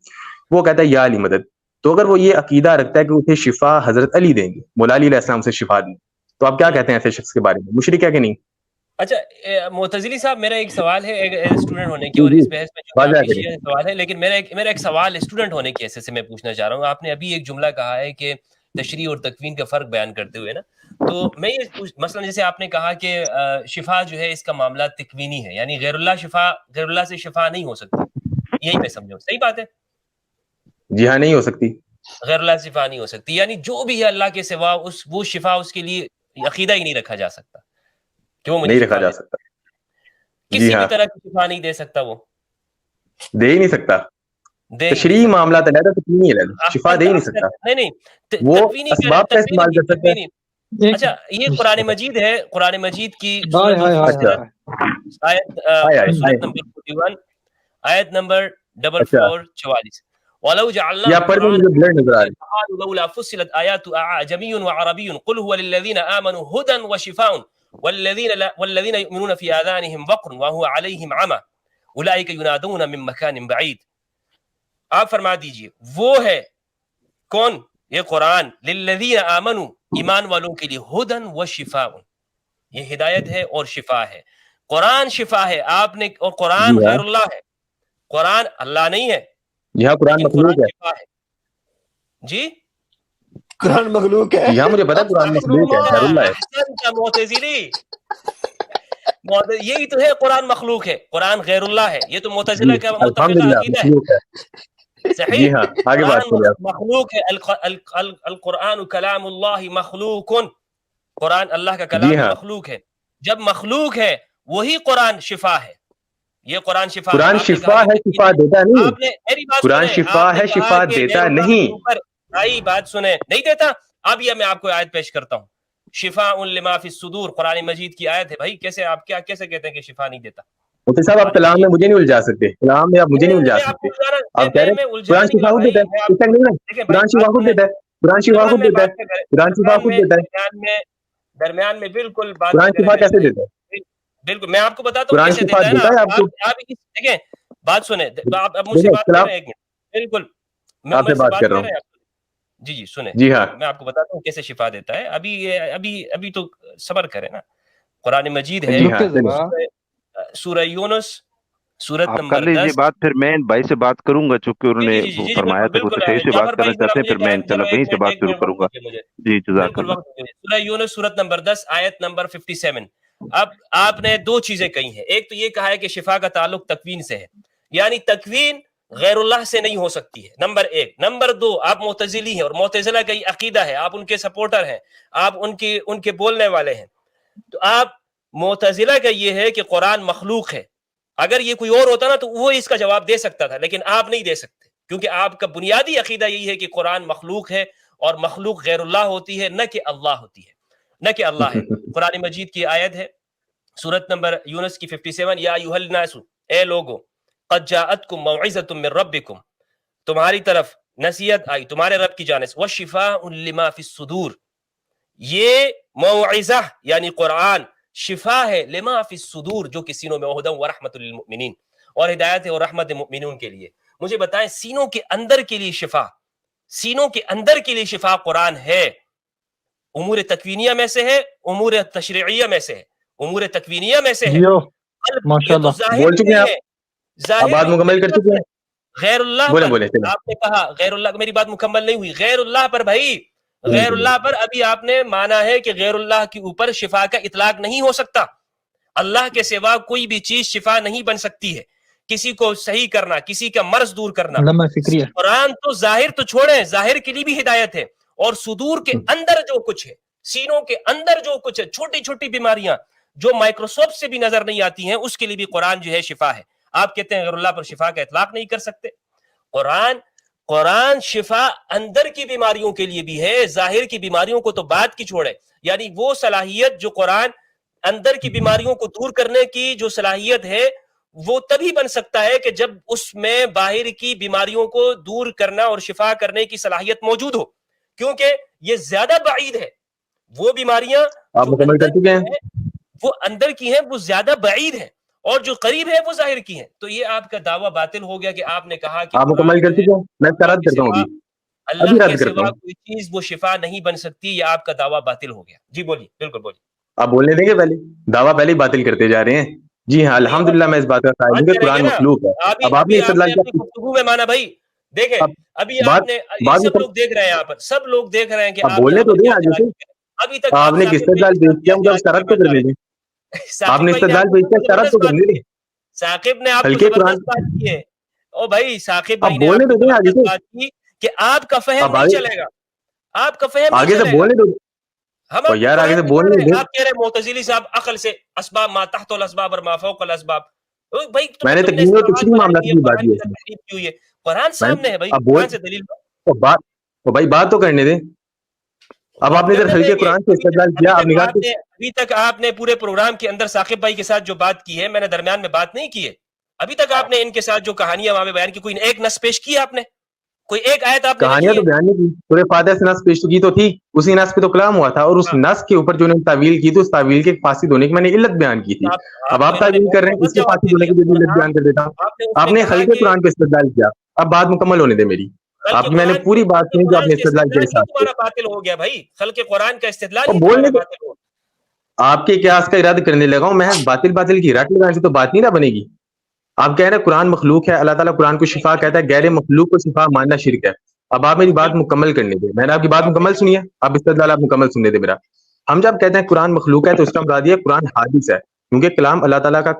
وہ کہتا ہے یا علی مدد, تو اگر وہ یہ عقیدہ رکھتا ہے کہ اسے شفا حضرت علی دیں گے, مولا علی علیہ السلام سے شفا دیں, تو آپ کیا کہتے ہیں ایسے شخص کے بارے میں, مشرک ہے کہ نہیں؟ اچھا معتزلی صاحب, میرا ایک سوال ہے ایک اسٹوڈنٹ ہونے کی, اور اس بحث میں جو آپ سوال ہے, لیکن میرا ایک سوال اسٹوڈنٹ ہونے کی حیثیت سے میں پوچھنا چاہ رہا ہوں. آپ نے ابھی ایک جملہ کہا ہے کہ تشریح اور تکوین کا فرق بیان کرتے ہوئے نا، تو میں یہ مثلا جیسے آپ نے کہا کہ شفا جو ہے اس کا معاملہ تکوینی ہے، یعنی غیر اللہ سے شفا نہیں ہو سکتی، یہی میں سمجھوں، صحیح بات ہے؟ جی ہاں، نہیں ہو سکتی، غیر اللہ سے شفا نہیں ہو سکتی، یعنی جو بھی ہے اللہ کے سوا وہ شفا اس کے لیے عقیدہ ہی نہیں رکھا جا سکتا کہ وہ مجھے نہیں رکھا جا سکتا، کسی بھی طرح کی شفا نہیں دے سکتا، وہ دے ہی نہیں سکتا، تشریح معاملات ہے، تکوینی ہے، شفا دے ہی نہیں سکتا، نہیں وہ اسباب کا استعمال کر سکتا ہے۔ اچھا یہ قرآن مجید ہے، قرآن مجید کی آیت نمبر 444 وَلَوْ جَعَلْنَاهُ قُرْآنًا لَوْلَا فُصِّلَتْ آيَاتُهُ أَعْجَمِيٌّ وَعَرَبِيٌّ قُلْ هُوَ لِلَّذِينَ آمَنُوا هُدًى وَشِفَاءٌ وَالَّذِينَ يُؤْمِنُونَ فِي آذَانِهِمْ وَقْرٌ وَهُوَ عَلَيْهِمْ عَمًى أُولَئِكَ يُنَادُونَ مِن مَّكَانٍ بَعِيدٍ۔ آپ فرما دیجئے وہ ہے کون؟ یہ قرآن، لِلَّذِينَ آمَنُوا، ایمان والوں کے لیے، ہدن و شفاء، یہ ہدایت ہے اور شفا ہے، قرآن شفا ہے، آپ نے، اور قرآن غیر اللہ ہے، قرآن اللہ نہیں ہے، یہاں قرآن مخلوق ہے، شفا ہے۔ جی قرآن مخلوق ہے، یہاں مجھے پتا قرآن مخلوق ہے، غیر اللہ ہے۔ احسن کا معتزلی، یہی تو ہے قرآن مخلوق ہے، قرآن غیر اللہ ہے، یہ تو معتزلہ کا متفقہ عقیدہ ہے، صحیح؟ جی ہاں، آگے بات کریں آپ۔ مخلوق ہے، القرآن کلام اللہ مخلوق، قرآن اللہ کا کلام مخلوق ہے، جب مخلوق ہے وہی قرآن شفا ہے، یہ قرآن شفا ہے، قرآن شفا ہے، شفا دیتا نہیں، آپ نے میری بات قرآن سنیں، شفا ہے، شفا دیتا نہیں، آئی بات سنیں، نہیں دیتا۔ اب یہ میں آپ کو آیت پیش کرتا ہوں، شفاء لما فی الصدور، قرآن مجید کی آیت ہے بھائی، کیسے آپ کیسے کہتے ہیں کہ شفا نہیں دیتا؟ مفتی صاحب آپ کلام میں مجھے نہیں الجھا سکتے، کلام میں آپ مجھے نہیں الجھا سکتے، آپ کہہ رہے ہیں قرآن شفا خود دیتا ہے، قرآن شفا خود دیتا ہے، قرآن شفا خود دیتا ہے، قرآن شفا خود دیتا ہے، درمیان میں بالکل بات قرآن شفا کیسے دیتا ہے؟ بالکل میں آپ کو بتاتا ہوں کیسے دیتا ہے نا، آپ دیکھیں بات سنیں، آپ مجھ سے بات کر رہے ہیں، بالکل آپ سے بات کر رہا ہوں، جی سنیں، جی ہاں، میں آپ کو بتاتا ہوں کیسے شفا دیتا ہے، ابھی تو صبر کریں نا۔ قرآن مجید ہے، سورہ یونس، سورت نمبر 10۔ بات پھر میں بھائی سے بات کروں گا، چونکہ انہوں نے فرمایا تھا وہ صحیح سے بات کرنا چاہتے ہیں، پھر میں انشاءاللہ وہیں سے بات شروع کروں گا۔ جی جزاک اللہ۔ سورہ یونس سورت نمبر 10 آیت نمبر 57۔ اب آپ نے دو چیزیں کہی ہیں، ایک تو یہ کہا ہے کہ شفا کا تعلق تکوین سے ہے، یعنی تکوین غیر اللہ سے نہیں ہو سکتی ہے، نمبر ایک۔ نمبر دو، آپ معتزلی ہیں اور معتزلہ کا یہ عقیدہ ہے، آپ ان کے سپورٹر ہیں، آپ ان کے بولنے والے ہیں، تو آپ معتزلہ کا یہ ہے کہ قرآن مخلوق ہے۔ اگر یہ کوئی اور ہوتا نا تو وہ اس کا جواب دے سکتا تھا، لیکن آپ نہیں دے سکتے، کیونکہ آپ کا بنیادی عقیدہ یہی ہے کہ قرآن مخلوق ہے اور مخلوق غیر اللہ ہوتی ہے، نہ کہ اللہ ہوتی ہے، نہ کہ اللہ ہے۔ قرآن مجید کی آیت ہے سورت نمبر یونس کی 57، یا ایھا الناس، اے لوگو، قد جاءتکم موعظۃ من ربکم، تمہاری طرف نصیحت آئی تمہارے رب کی جانب سے، وشفاء لما فی الصدور، یہ موعظہ یعنی قرآن شفا ہے، لما فی الصدور، جو کہ سینوں میں، وہدی ورحمۃ للمؤمنین، اور ہدایت اور رحمت مومنون کے لیے۔ مجھے بتائیں سینوں کے اندر کے لیے شفا، سینوں کے اندر کے لیے شفا قرآن ہے، امور تکوینیہ میں سے ہے، امور تشریعیہ میں سے ہے، امور تکوینیہ میں سے ہے، ماشاءاللہ بول چکے ہیں آپ، بات مکمل کر چکے ہیں۔ غیر اللہ پر آپ نے کہا، غیر اللہ، میری بات مکمل نہیں ہوئی، غیر اللہ پر بھائی، غیر اللہ پر ابھی آپ نے مانا ہے کہ غیر اللہ کے اوپر شفا کا اطلاق نہیں ہو سکتا، اللہ کے سوا کوئی بھی چیز شفا نہیں بن سکتی ہے، کسی کو صحیح کرنا، کسی کا مرض دور کرنا۔ قرآن تو ظاہر تو چھوڑیں، ظاہر کے لیے بھی ہدایت ہے، اور صدور کے اندر جو کچھ ہے، سینوں کے اندر جو کچھ ہے، چھوٹی چھوٹی بیماریاں جو مائکروسکوپ سے بھی نظر نہیں آتی ہیں، اس کے لیے بھی قرآن جو ہے شفا ہے۔ آپ کہتے ہیں غیر اللہ پر شفا کا اطلاق نہیں کر سکتے، قرآن شفا اندر کی بیماریوں کے لیے بھی ہے، ظاہر کی بیماریوں کو تو بات کی چھوڑے، یعنی وہ صلاحیت جو قرآن اندر کی بیماریوں کو دور کرنے کی جو صلاحیت ہے، وہ تبھی بن سکتا ہے کہ جب اس میں باہر کی بیماریوں کو دور کرنا اور شفا کرنے کی صلاحیت موجود ہو، کیونکہ یہ زیادہ بعید ہے، وہ بیماریاں آپ مکمل کر چکے ہیں، وہ اندر کی ہیں، وہ زیادہ بعید ہیں، اور جو قریب ہے وہ ظاہر کی ہیں۔ تو یہ آپ کا دعویٰ باطل ہو گیا کہ آپ نے کہا کہ آپ مکمل کر چکے ہیں، میں رد کرتا ہوں، اللہ کے سوا کوئی چیز وہ شفا نہیں بن سکتی، یہ آپ کا دعویٰ باطل ہو گیا۔ جی بولیے، بالکل بولیے، آپ بولنے دیں گے، پہلے دعویٰ پہلے ہی باطل کرتے جا رہے ہیں۔ جی ہاں الحمدللہ میں اس بات کا قائل ہوں کہ قرآن مخلوق ہے۔ اب آپ نے استدلال کیا، گفتگو میں مانا بھائی، دیکھیں ابھی آپ نے سب لوگ دیکھ رہے ہیں، یہاں پر سب لوگ دیکھ رہے ہیں کہ آپ بولنے تو دیں آگے سے. ابھی تک آپ نے استدلال پیش کیا مجھے اس کا رد تو کرنے دیں. آپ نے استدلال پیش کیا اس کا رد تو کرنے دیں. ثاقب نے آپ کو ہلکے قرآن زبردست بات کی ہے. او بھائی ثاقب بھائی آپ نے بولنے آپ کو تو دیں آگے زبردست سے. بات کی کہ آپ کا فہم نہیں چلے گا، آپ کا فہم آگے نہیں سے چلے گا. بولنے تو ہم آپ کو یار آگے قرآن سے دکھا بولنے رہے ہیں، دیں. آپ کہہ رہے ہیں معتزلی صاحب عقل سے اسباب ما تحت الاسباب اور ما فوق الاسباب. بھائی میں نے تم نے تکوین اور اصطلاحات تشریح بنائی معاملات ہوئی ہے، کی بات قرآن کی کی ہے. تحریف کی ہوئی ہے. قرآن سامنے ہے بھائی، اب بول قرآن سے دلیل دو. تو بھائی بات تو کرنے دیں. اب آپ نے ادھر ہلکے قرآن سے استدلال کیا. ابھی تک آپ نے پورے پروگرام کے اندر ثاقب بھائی کے ساتھ جو بات کی ہے، میں نے درمیان میں بات نہیں کی ہے. ابھی تک آپ نے ان کے ساتھ جو کہانیاں وہاں پہ بیان کی، کوئی ایک نص پیش کی آپ نے؟ کوئی ایک آیت آپ نے کہانیاں لکھی تو ہے؟ بیان نہیں کی. پورے فاتحہ سے نص پیش کی تو تھی، اسی نص پہ تو کلام ہوا تھا، اور اس نص کے اوپر جو انہوں نے تعویل کی تو اس تعویل کے فاسد ہونے کی میں نے علت بیان کی تھی. اب آپ تعویل کر رہے ہیں، اس کے فاسد ہونے کی بھی علت بیان کر دیتا ہوں. آپ نے ہلکے قرآن پہ استدلال کیا. اب بات مکمل ہونے دیں میری. آپ کی میں نے پوری بات سنی جو آپ نے استدلال کیا حساب سے. تمہارا باطل ہو گیا بھائی، خلق قرآن کا استدلال ہی بولنے تمہارا دیں. باطل ہو گیا. آپ کے قیاس کا ارادہ کرنے لگا ہوں، محض باطل کی رٹ لگانے سے تو بات نہیں نہ بنے گی. آپ کہہ رہے ہیں قرآن مخلوق ہے، اللہ تعالیٰ قرآن کو شفا کہتا ہے، غیر مخلوق کو شفا ماننا شرک ہے. اب آپ میری بات مکمل کرنے دیں. میں نے آپ کی بات مکمل سنی ہے، اب استدلال آپ مکمل سننے دیں میرا. ہم جب کہتے ہیں قرآن مخلوق ہے تو اس کا مراد یہ قرآن حادث ہے، کیونکہ کلام اللہ تعالیٰ کا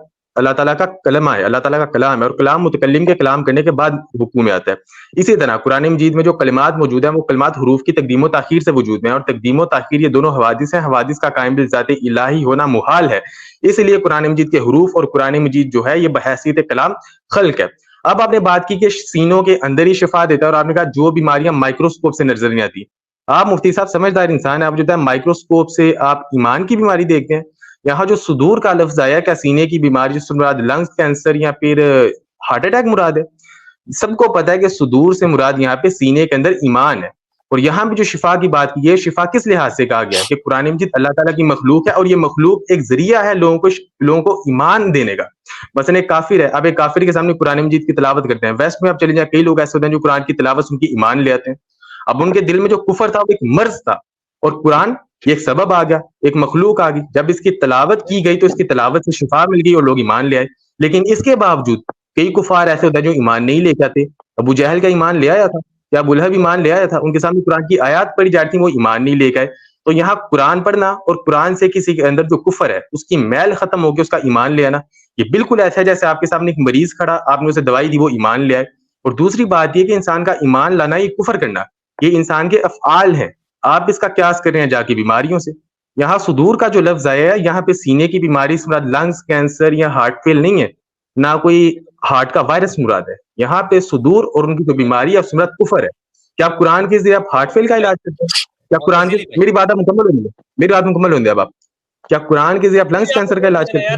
کلمہ ہے، اللہ تعالیٰ کا کلام ہے، اور کلام متکلم کے کلام کرنے کے بعد حکم میں آتا ہے. اسی طرح قرآن مجید میں جو کلمات موجود ہیں وہ کلمات حروف کی تقدیم و تاخیر سے وجود میں ہیں، اور تقدیم و تاخیر یہ دونوں حوادث ہیں. حوادث کا قائم بالذات الہی ہونا محال ہے، اس لیے قرآن مجید کے حروف اور قرآن مجید جو ہے یہ بحیثیت کلام خلق ہے. اب آپ نے بات کی کہ سینوں کے اندر ہی شفا دیتا ہے، اور آپ نے کہا جو بیماریاں مائکروسکوپ سے نظر نہیں آتی. آپ مفتی صاحب سمجھدار انسان ہیں، آپ جو ہے مائکروسکوپ سے آپ ایمان کی بیماری دیکھتے ہیں. یہاں جو صدور کا لفظ آیا، کیا سینے کی بیماری جس سے مراد لنگز کینسر یا پھر ہارٹ اٹیک مراد ہے؟ سب کو پتا ہے کہ صدور سے مراد یہاں پہ سینے کے اندر ایمان ہے. اور یہاں بھی جو شفا کی بات کی ہے، شفا کس لحاظ سے کہا گیا ہے کہ قرآن مجید اللہ تعالیٰ کی مخلوق ہے، اور یہ مخلوق ایک ذریعہ ہے لوگوں کو ایمان دینے کا. مثلا ایک کافر ہے، اب ایک کافر کے سامنے قرآن مجید کی تلاوت کرتے ہیں، ویسٹ میں آپ چلے جائیں کئی لوگ ایسے ہوتے ہیں جو قرآن کی تلاوت سن کے ایمان لے آتے ہیں. اب ان کے دل میں جو کفر تھا وہ ایک مرض تھا، اور قرآن یہ ایک سبب آ گیا، ایک مخلوق آ گئی. جب اس کی تلاوت کی گئی تو اس کی تلاوت سے شفا مل گئی اور لوگ ایمان لے آئے. لیکن اس کے باوجود کئی کفار ایسے ہوتے ہیں جو ایمان نہیں لے کے آتے. ابو جہل کا ایمان لے آیا تھا، یا ابو لہب ایمان لے آیا تھا، ان کے سامنے قرآن کی آیات پڑھی جاتی وہ ایمان نہیں لے گئے. تو یہاں قرآن پڑھنا اور قرآن سے کسی کے اندر جو کفر ہے اس کی میل ختم ہو کے اس کا ایمان لے آنا، یہ بالکل ایسا ہے جیسے آپ کے سامنے ایک مریض کھڑا، آپ نے اسے دوائی دی، وہ ایمان لے آئے. اور دوسری بات یہ کہ انسان کا ایمان لانا، یہ کفر کرنا، یہ انسان کے افعال ہیں. آپ اس کا قیاس کر رہے ہیں جا کے بیماریوں سے. یہاں صدور کا جو لفظ آیا ہے، یہاں پہ سینے کی بیماری سے مراد لنگز کینسر یا ہارٹ فیل نہیں ہے، نہ کوئی ہارٹ کا وائرس مراد ہے. یہاں پہ صدور اور ان کی جو بیماری ہے اس مراد کفر ہے. کیا آپ قرآن کے ذریعے آپ ہارٹ فیل کا علاج کرتے ہیں؟ کیا قرآن کی میری بات مکمل ہوئی ہے، میری بات مکمل ہوئی ہے. اب آپ کیا قرآن کے ذریعے آپ لنگز کینسر کا علاج کرتے ہیں؟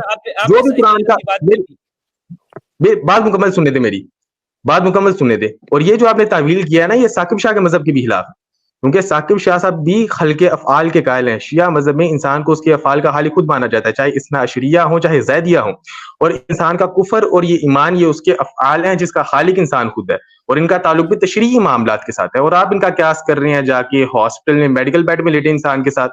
جو بھی قرآن کا بات مکمل سننے دے، میری بات مکمل سننے دے. اور یہ جو آپ نے تعویل کیا ہے نا، یہ ثاقب شاہ کے مذہب کے بھی خلاف ہے، کیونکہ ثاقب شاہ صاحب بھی خلق افعال کے قائل ہیں. شیعہ مذہب میں انسان کو اس کے افعال کا خالق خود مانا جاتا ہے، چاہے اثنا عشریہ ہوں چاہے زیدیہ ہوں. اور انسان کا کفر اور یہ ایمان یہ اس کے افعال ہیں جس کا خالق انسان خود ہے، اور ان کا تعلق بھی تشریعی معاملات کے ساتھ ہے. اور آپ ان کا قیاس کر رہے ہیں جا کے ہاسپٹل میں میڈیکل بیڈ میں لیٹے انسان کے ساتھ.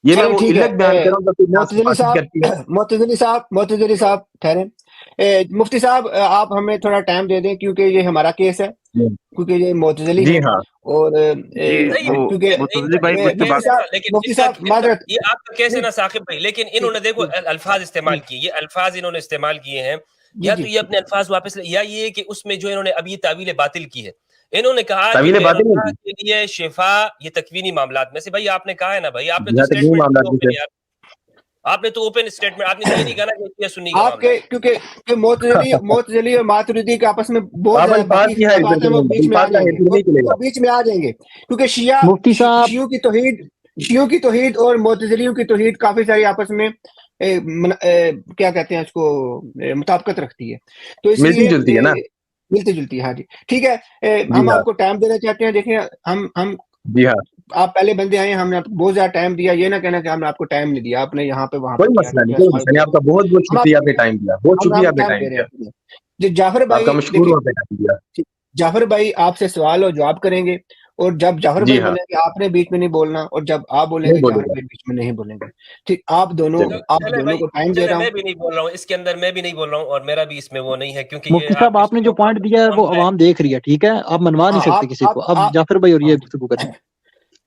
یہ میں وہ علت بیان کر رہا ہوں. معتزلی صاحب ٹھہریں. مفتی صاحب آپ ہمیں تھوڑا ٹائم دے دیں، کیونکہ یہ ہمارا کیس ہے، کیونکہ یہ معتزلی ہے. اور مفتی صاحب معذرت، یہ آپ کا کیس ہے نا ثاقب بھائی، لیکن انہوں نے دیکھو الفاظ استعمال کیے، یہ الفاظ انہوں نے استعمال کیے ہیں، یا تو یہ اپنے الفاظ واپس لے، یا یہ کہ اس میں جو انہوں نے اب یہ تعویل باطل کی ہے. انہوں نے کہا کہ اللہ کے لیے شفا یہ تکوینی معاملات میں سے. بھائی آپ نے کہا ہے نا، بھائی آپ نے تو آپ نے تو اوپن اسٹیٹمنٹ، آپ نے یہ نہیں کہا نا کہ سنی کا آپ کے، کیونکہ معتزلی اور ماتریدی کے آپس میں بہت زیادہ بیچ میں آ جائیں گے، کیونکہ شیعوں کی توحید اور معتزلیوں کی توحید کافی ساری آپس میں کیا کہتے ہیں اس کو مطابقت رکھتی ہے، تو اس لیے ملتی جلتی ہے. ہاں جی ٹھیک ہے، ہم آپ کو ٹائم دینا چاہتے ہیں. دیکھیں ہم آپ پہلے بندے آئے، ہم نے آپ کو بہت زیادہ ٹائم دیا، یہ نہ کہنا کہ ہم نے آپ کو ٹائم نہیں دیا، آپ نے یہاں پہ وہاں کوئی مسئلہ نہیں، آپ کا بہت بہت شکریہ، آپ نے ٹائم دیا، بہت شکریہ، آپ نے ٹائم دیا. جی جعفر بھائی، مشکور ہو. جعفر بھائی آپ سے سوال اور جواب کریں گے، اور جب جعفر جی بھائی ہاں بولیں گے آپ نے بیچ میں نہیں بولنا، اور جب آپ بولیں نہیں گے بولے جعفر گا بھائی بیچ میں نہیں بولیں گے. ٹھیک، آپ دونوں چلے بھائی، کو ٹائم دے چلے رہا میں ہوں. بھی نہیں بول رہا ہوں اس کے اندر، میں بھی نہیں بول رہا ہوں، اور میرا بھی اس میں وہ نہیں ہے، کیونکہ مفتی یہ صاحب آپ نے جو پوائنٹ دیا ہے وہ عوام دیکھ رہی ہے، ٹھیک ہے، آپ منوا نہیں ہاں سکتے کسی کو. اب جعفر بھائی اور یہ گفتگو کریں.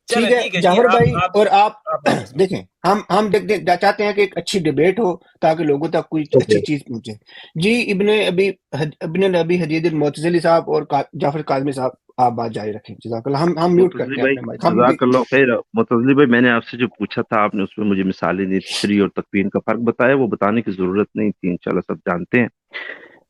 چلے ٹھیک ہے جی، جعفر بھائی، اور آپ بات دیکھیں، ہم چاہتے ہیں کہ ایک اچھی ڈیبیٹ ہو تاکہ لوگوں تک کوئی اوکے اچھی چیز پہنچے. جی ابن ابی حدید المعتزلی صاحب اور جعفر کاظمی صاحب، آپ بات جاری رکھیں. جزاک اللہ. ہم میوٹ متضلی کرتے ہیں بھائی اپنے مائک. جزاک اللہ خیر. متضلی بھائی میں نے آپ سے جو پوچھا تھا آپ نے اس میں مجھے مثالیں دی، تشریح اور تکوین کا فرق بتایا، وہ بتانے کی ضرورت نہیں تھی، انشاءاللہ سب جانتے ہیں.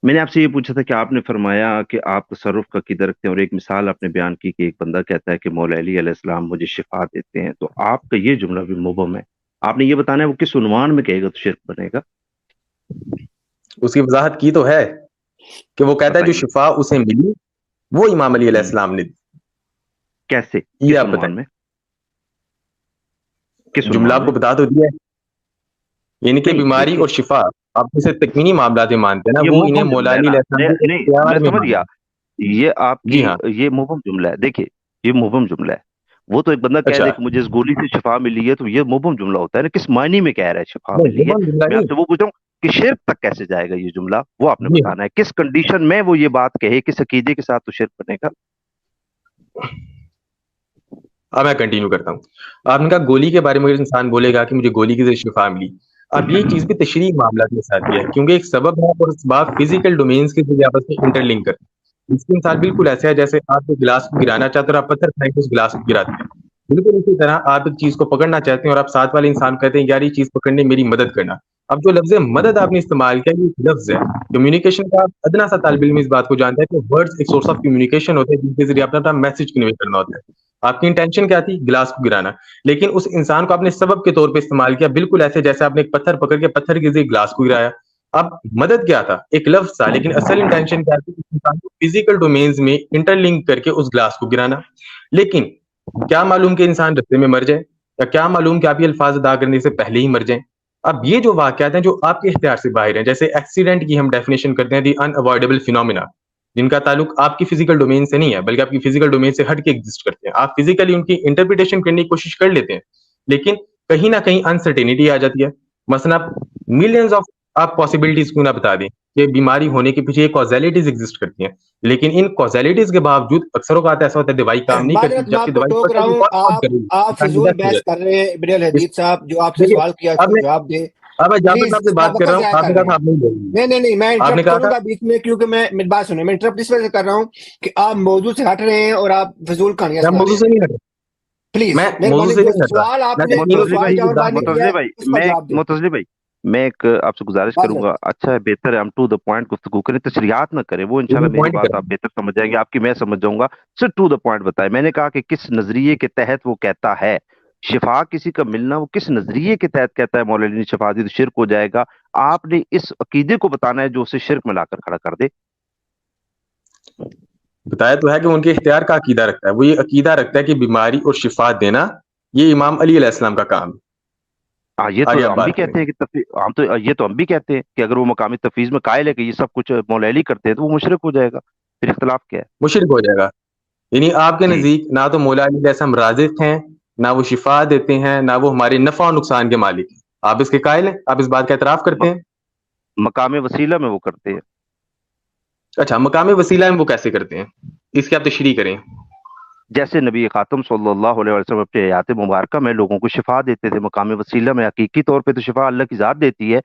میں نے آپ سے یہ پوچھا تھا کہ آپ نے فرمایا کہ آپ تصرف کا عقیدہ رکھتے ہیں، اور ایک مثال آپ نے بیان کی کہ ایک بندہ کہتا ہے کہ مولا علی علیہ السلام مجھے شفا دیتے ہیں، تو آپ کا یہ جملہ بھی مبہم ہے. آپ نے یہ بتانا ہے وہ کس عنوان میں کہے گا تو شرک بنے گا. اس کی وضاحت کی تو ہے کہ وہ کہتا ہے جو بتائیے شفا اسے ملی وہ امام علی علیہ السلام نے دی. کیسے، یہ کس آپ عنوان بتائیں. میں، کس جملہ عنوان آپ میں؟ کو بتا تو دیا ہے، یعنی کہ نہیں بیماری اور شفا آپ اسے تکوینی معاملات میں مانتے ہیں نا، یہ وہ انہیں مبہم مولا جملہ ہے علی نا. علیہ السلام کے نہیں اختیار میں میں سمجھ مانتے گیا، ہیں. یہ آپ جی کی ہاں. یہ مبہم جملہ ہے. دیکھیے یہ مبہم جملہ ہے. وہ تو ایک بندہ کہہ اچھا دے کہ مجھے اس گولی سے شفا ملی ہے، تو یہ مبہم جملہ ہوتا ہے نا. کس معنی میں کہہ رہا ہے شفا نہیں ملی ہے؟ زبان جملہ میں آپ نہیں. سے وہ پوچھ رہا ہوں کہ شرک تک کیسے جائے گا یہ جملہ، وہ آپ نے جی ہاں. بتانا ہے. کس کنڈیشن میں وہ یہ بات کہے، کس عقیدے کے ساتھ تو شرک بنے گا. اب میں کنٹینیو کرتا ہوں. آپ نے کہا گولی کے بارے میں اگر انسان بولے گا کہ مجھے گولی کی ذریعے شفا ملی، اب یہ چیز بھی تشریح معاملات میں ساتھ ہے، کیونکہ ایک سبب ہے اور اسباب فزیکل ڈومینز کے ذریعے آپس میں انٹر لنک کرتے ہیں. اس کی مثال بالکل ایسا ہے جیسے آپ ایک گلاس کو گرانا چاہتے ہیں اور آپ پتھر پھینک کے اس گلاس کو گراتے ہیں. بالکل اسی طرح آپ ایک چیز کو پکڑنا چاہتے ہیں اور آپ ساتھ والے انسان کو کہتے ہیں یار یہ چیز پکڑنے میری مدد کرنا. اب جو لفظ مدد آپ نے استعمال کیا یہ ایک لفظ ہے. کمیونیکیشن کا ادنا سا طالب علم اس بات کو جانتا ہے کہ ورڈز ایک سورس آف کمیونیکیشن ہوتے ہیں جن کے ذریعے اپنا میسج کنوے کرنا ہوتا ہے. آپ کی انٹینشن کیا تھی؟ گلاس کو گرانا، لیکن اس انسان کو آپ نے سبب کے طور پہ استعمال کیا، بالکل ایسے جیسے آپ نے ایک پتھر پکڑ کے پتھر کے ذریعے گلاس کو گرایا. اب مدد کیا تھا؟ ایک لفظ تھا، لیکن اصل انٹینشن کیا تھی؟ انسان کو فزیکل ڈومینز میں انٹر لنک کر کے اس گلاس کو گرانا. لیکن کیا معلوم کہ انسان رستے میں مر جائے، یا کیا معلوم کہ آپ یہ الفاظ ادا کرنے سے پہلے ہی مر جائیں. اب یہ جو واقعات ہیں جو آپ کے اختیار سے باہر ہیں، جیسے ایکسیڈنٹ کی ہم ڈیفینیشن کرتے ہیں دی ان اوائڈیبل فینومینا، جن کا تعلق آپ کی فزیکل ڈومین سے نہیں ہے بلکہ آپ کی فزیکل ڈومین سے ہٹ کے ایگزسٹ کرتے ہیں. آپ فزیکلی ان کی انٹرپریٹیشن کرنے کی کوشش کر لیتے ہیں، لیکن کہیں نہ کہیں انسرٹینٹی آ جاتی ہے. مثلا آپ ملینز آف آپ پاسبلٹیز کیوں نہ بتا دیں کہ بیماری ہونے کے پیچھے کازیلٹیز ایگزسٹ کرتی ہیں، لیکن ان کازیلٹیز کے باوجود اکثر اوقات ایسا ہوتا ہے دوائی کام نہیں کرتی، معذرت میں جبکہ آپ کو دوائی ٹوک رہا پکڑ ہوں، بہت کام کر رہی ہے، آپ انسان کی فضول death ہو بحث جاتی کر رہے ہیں. ابن ہے. الحدید صاحب جو آپ سے دیکھیے سوال کیا اس اب کا میں جواب دیں اب میں جعفر پلیز. صاحب سے بات آپ کر وقت رہا ہوں، ضائع آپ کر نے کہا رہے تھا ہیں. آپ نہیں بولیں گے. نہیں میں آپ نے انٹرپٹ کہا کروں تھا گا بیچ میں، کیونکہ میں میری بات سنیں، میں انٹرپٹ اس وجہ سے کر رہا ہوں کہ آپ موضوع سے ہٹ رہے ہیں اور آپ فضول کہانیاں میں سنا موضوع رہے سے ہیں. نہیں ہٹا، پلیز میں موضوع مہربانی، سے جو نہیں ہٹا، سوال آپ میں نے جو تکمیل متضلی سوال بھائی جعفر بھائی نے کیا متضلی ہے بھائی اس کا جواب دیں. متضلی بھائی میں ایک آپ سے گزارش کروں گا، اچھا ہے بہتر ہے ہم ٹو دا پوائنٹ گفتگو کریں، تشریحات نہ کریں. وہ انشاءاللہ میری پوائنٹ بات کر آپ بہتر سمجھ جائیں گے، آپ کی میں سمجھ جاؤں گا. صرف ٹو دا پوائنٹ بتائیں. میں نے کہا کہ کس نظریے کے تحت وہ کہتا ہے شفا کسی کا ملنا، وہ کس نظریے کے تحت کہتا ہے مولا علی نے شفا دی تو شرک ہو جائے گا. آپ نے اس عقیدے کو بتانا ہے جو اسے شرک میں لا کر کھڑا کر دے. بتایا تو ہے کہ ان کے اختیار کا عقیدہ رکھتا ہے. وہ یہ عقیدہ رکھتا ہے کہ بیماری اور شفا دینا یہ امام علی علیہ السلام کا کام ہے. ہاں یہ آگے تو آپ ہم بھی بات کریں. کہتے ہیں کہ ہم بھی کہتے ہیں کہ اگر وہ مقامی تفویض میں قائل ہے کہ یہ سب کچھ مولا علی کرتے ہیں تو وہ مشرک ہو جائے گا. پھر اختلاف کیا ہے؟ مشرک ہو جائے گا. یعنی آپ کے جی نزدیک نہ تو مولا علی علیہ السلام رازق ہیں، نہ وہ شفا دیتے ہیں، نہ وہ ہمارے نفع و نقصان کے مالک ہیں. آپ اس کے قائل ہیں؟ آپ اس بات کا اعتراف کرتے ہیں؟ مقام وسیلہ میں وہ کرتے ہیں. اچھا، مقام وسیلہ میں وہ کیسے کرتے ہیں؟ اس کی آپ تشریح کریں. جیسے نبی خاتم صلی اللہ علیہ وسلم اپنے حیات مبارکہ میں لوگوں کو شفا دیتے تھے. مقام وسیلہ میں حقیقی طور پہ تو شفا اللہ کی ذات دیتی ہے،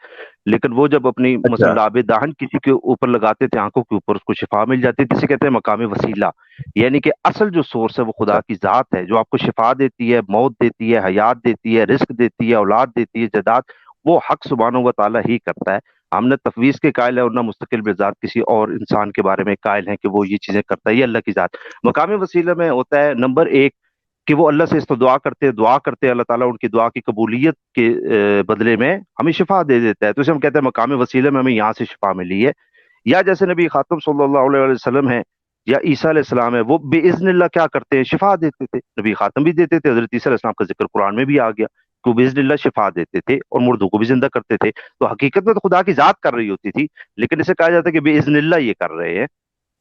لیکن وہ جب اپنی اچھا، مثلا لاب دہن کسی کے اوپر لگاتے تھے، آنکھوں کے اوپر، اس کو شفا مل جاتی تھی. اسے کہتے ہیں مقام وسیلہ. یعنی کہ اصل جو سورس ہے وہ خدا کی ذات ہے جو آپ کو شفا دیتی ہے، موت دیتی ہے، حیات دیتی ہے، رزق دیتی ہے، اولاد دیتی ہے، جداد. وہ حق سبحانہ و تعالیٰ ہی کرتا ہے. ہم نے تفویض کے قائل ہے اور نہ مستقل بذات کسی اور انسان کے بارے میں قائل ہیں کہ وہ یہ چیزیں کرتا ہے. یہ اللہ کی ذات. مقام وسیلہ میں ہوتا ہے نمبر ایک کہ وہ اللہ سے دعا کرتے اللہ تعالیٰ ان کی دعا کی قبولیت کے بدلے میں ہمیں شفا دے دیتا ہے. تو اسے ہم کہتے ہیں مقام وسیلہ میں ہمیں یہاں سے شفا ملی ہے. یا جیسے نبی خاتم صلی اللہ علیہ وسلم ہے یا عیسیٰ علیہ السلام ہے، وہ بے اذن اللہ کیا کرتے ہیں؟ شفا دیتے تھے. نبی خاتم بھی دیتے تھے، حضرت عیسیٰ علیہ السلام کا ذکر قرآن میں بھی آ گیا کہ وہ بے اذن اللہ شفا دیتے تھے اور مردوں کو بھی زندہ کرتے تھے. تو حقیقت میں تو خدا کی ذات کر رہی ہوتی تھی، لیکن اسے کہا جاتا ہے کہ بے اذن اللہ یہ کر رہے ہیں.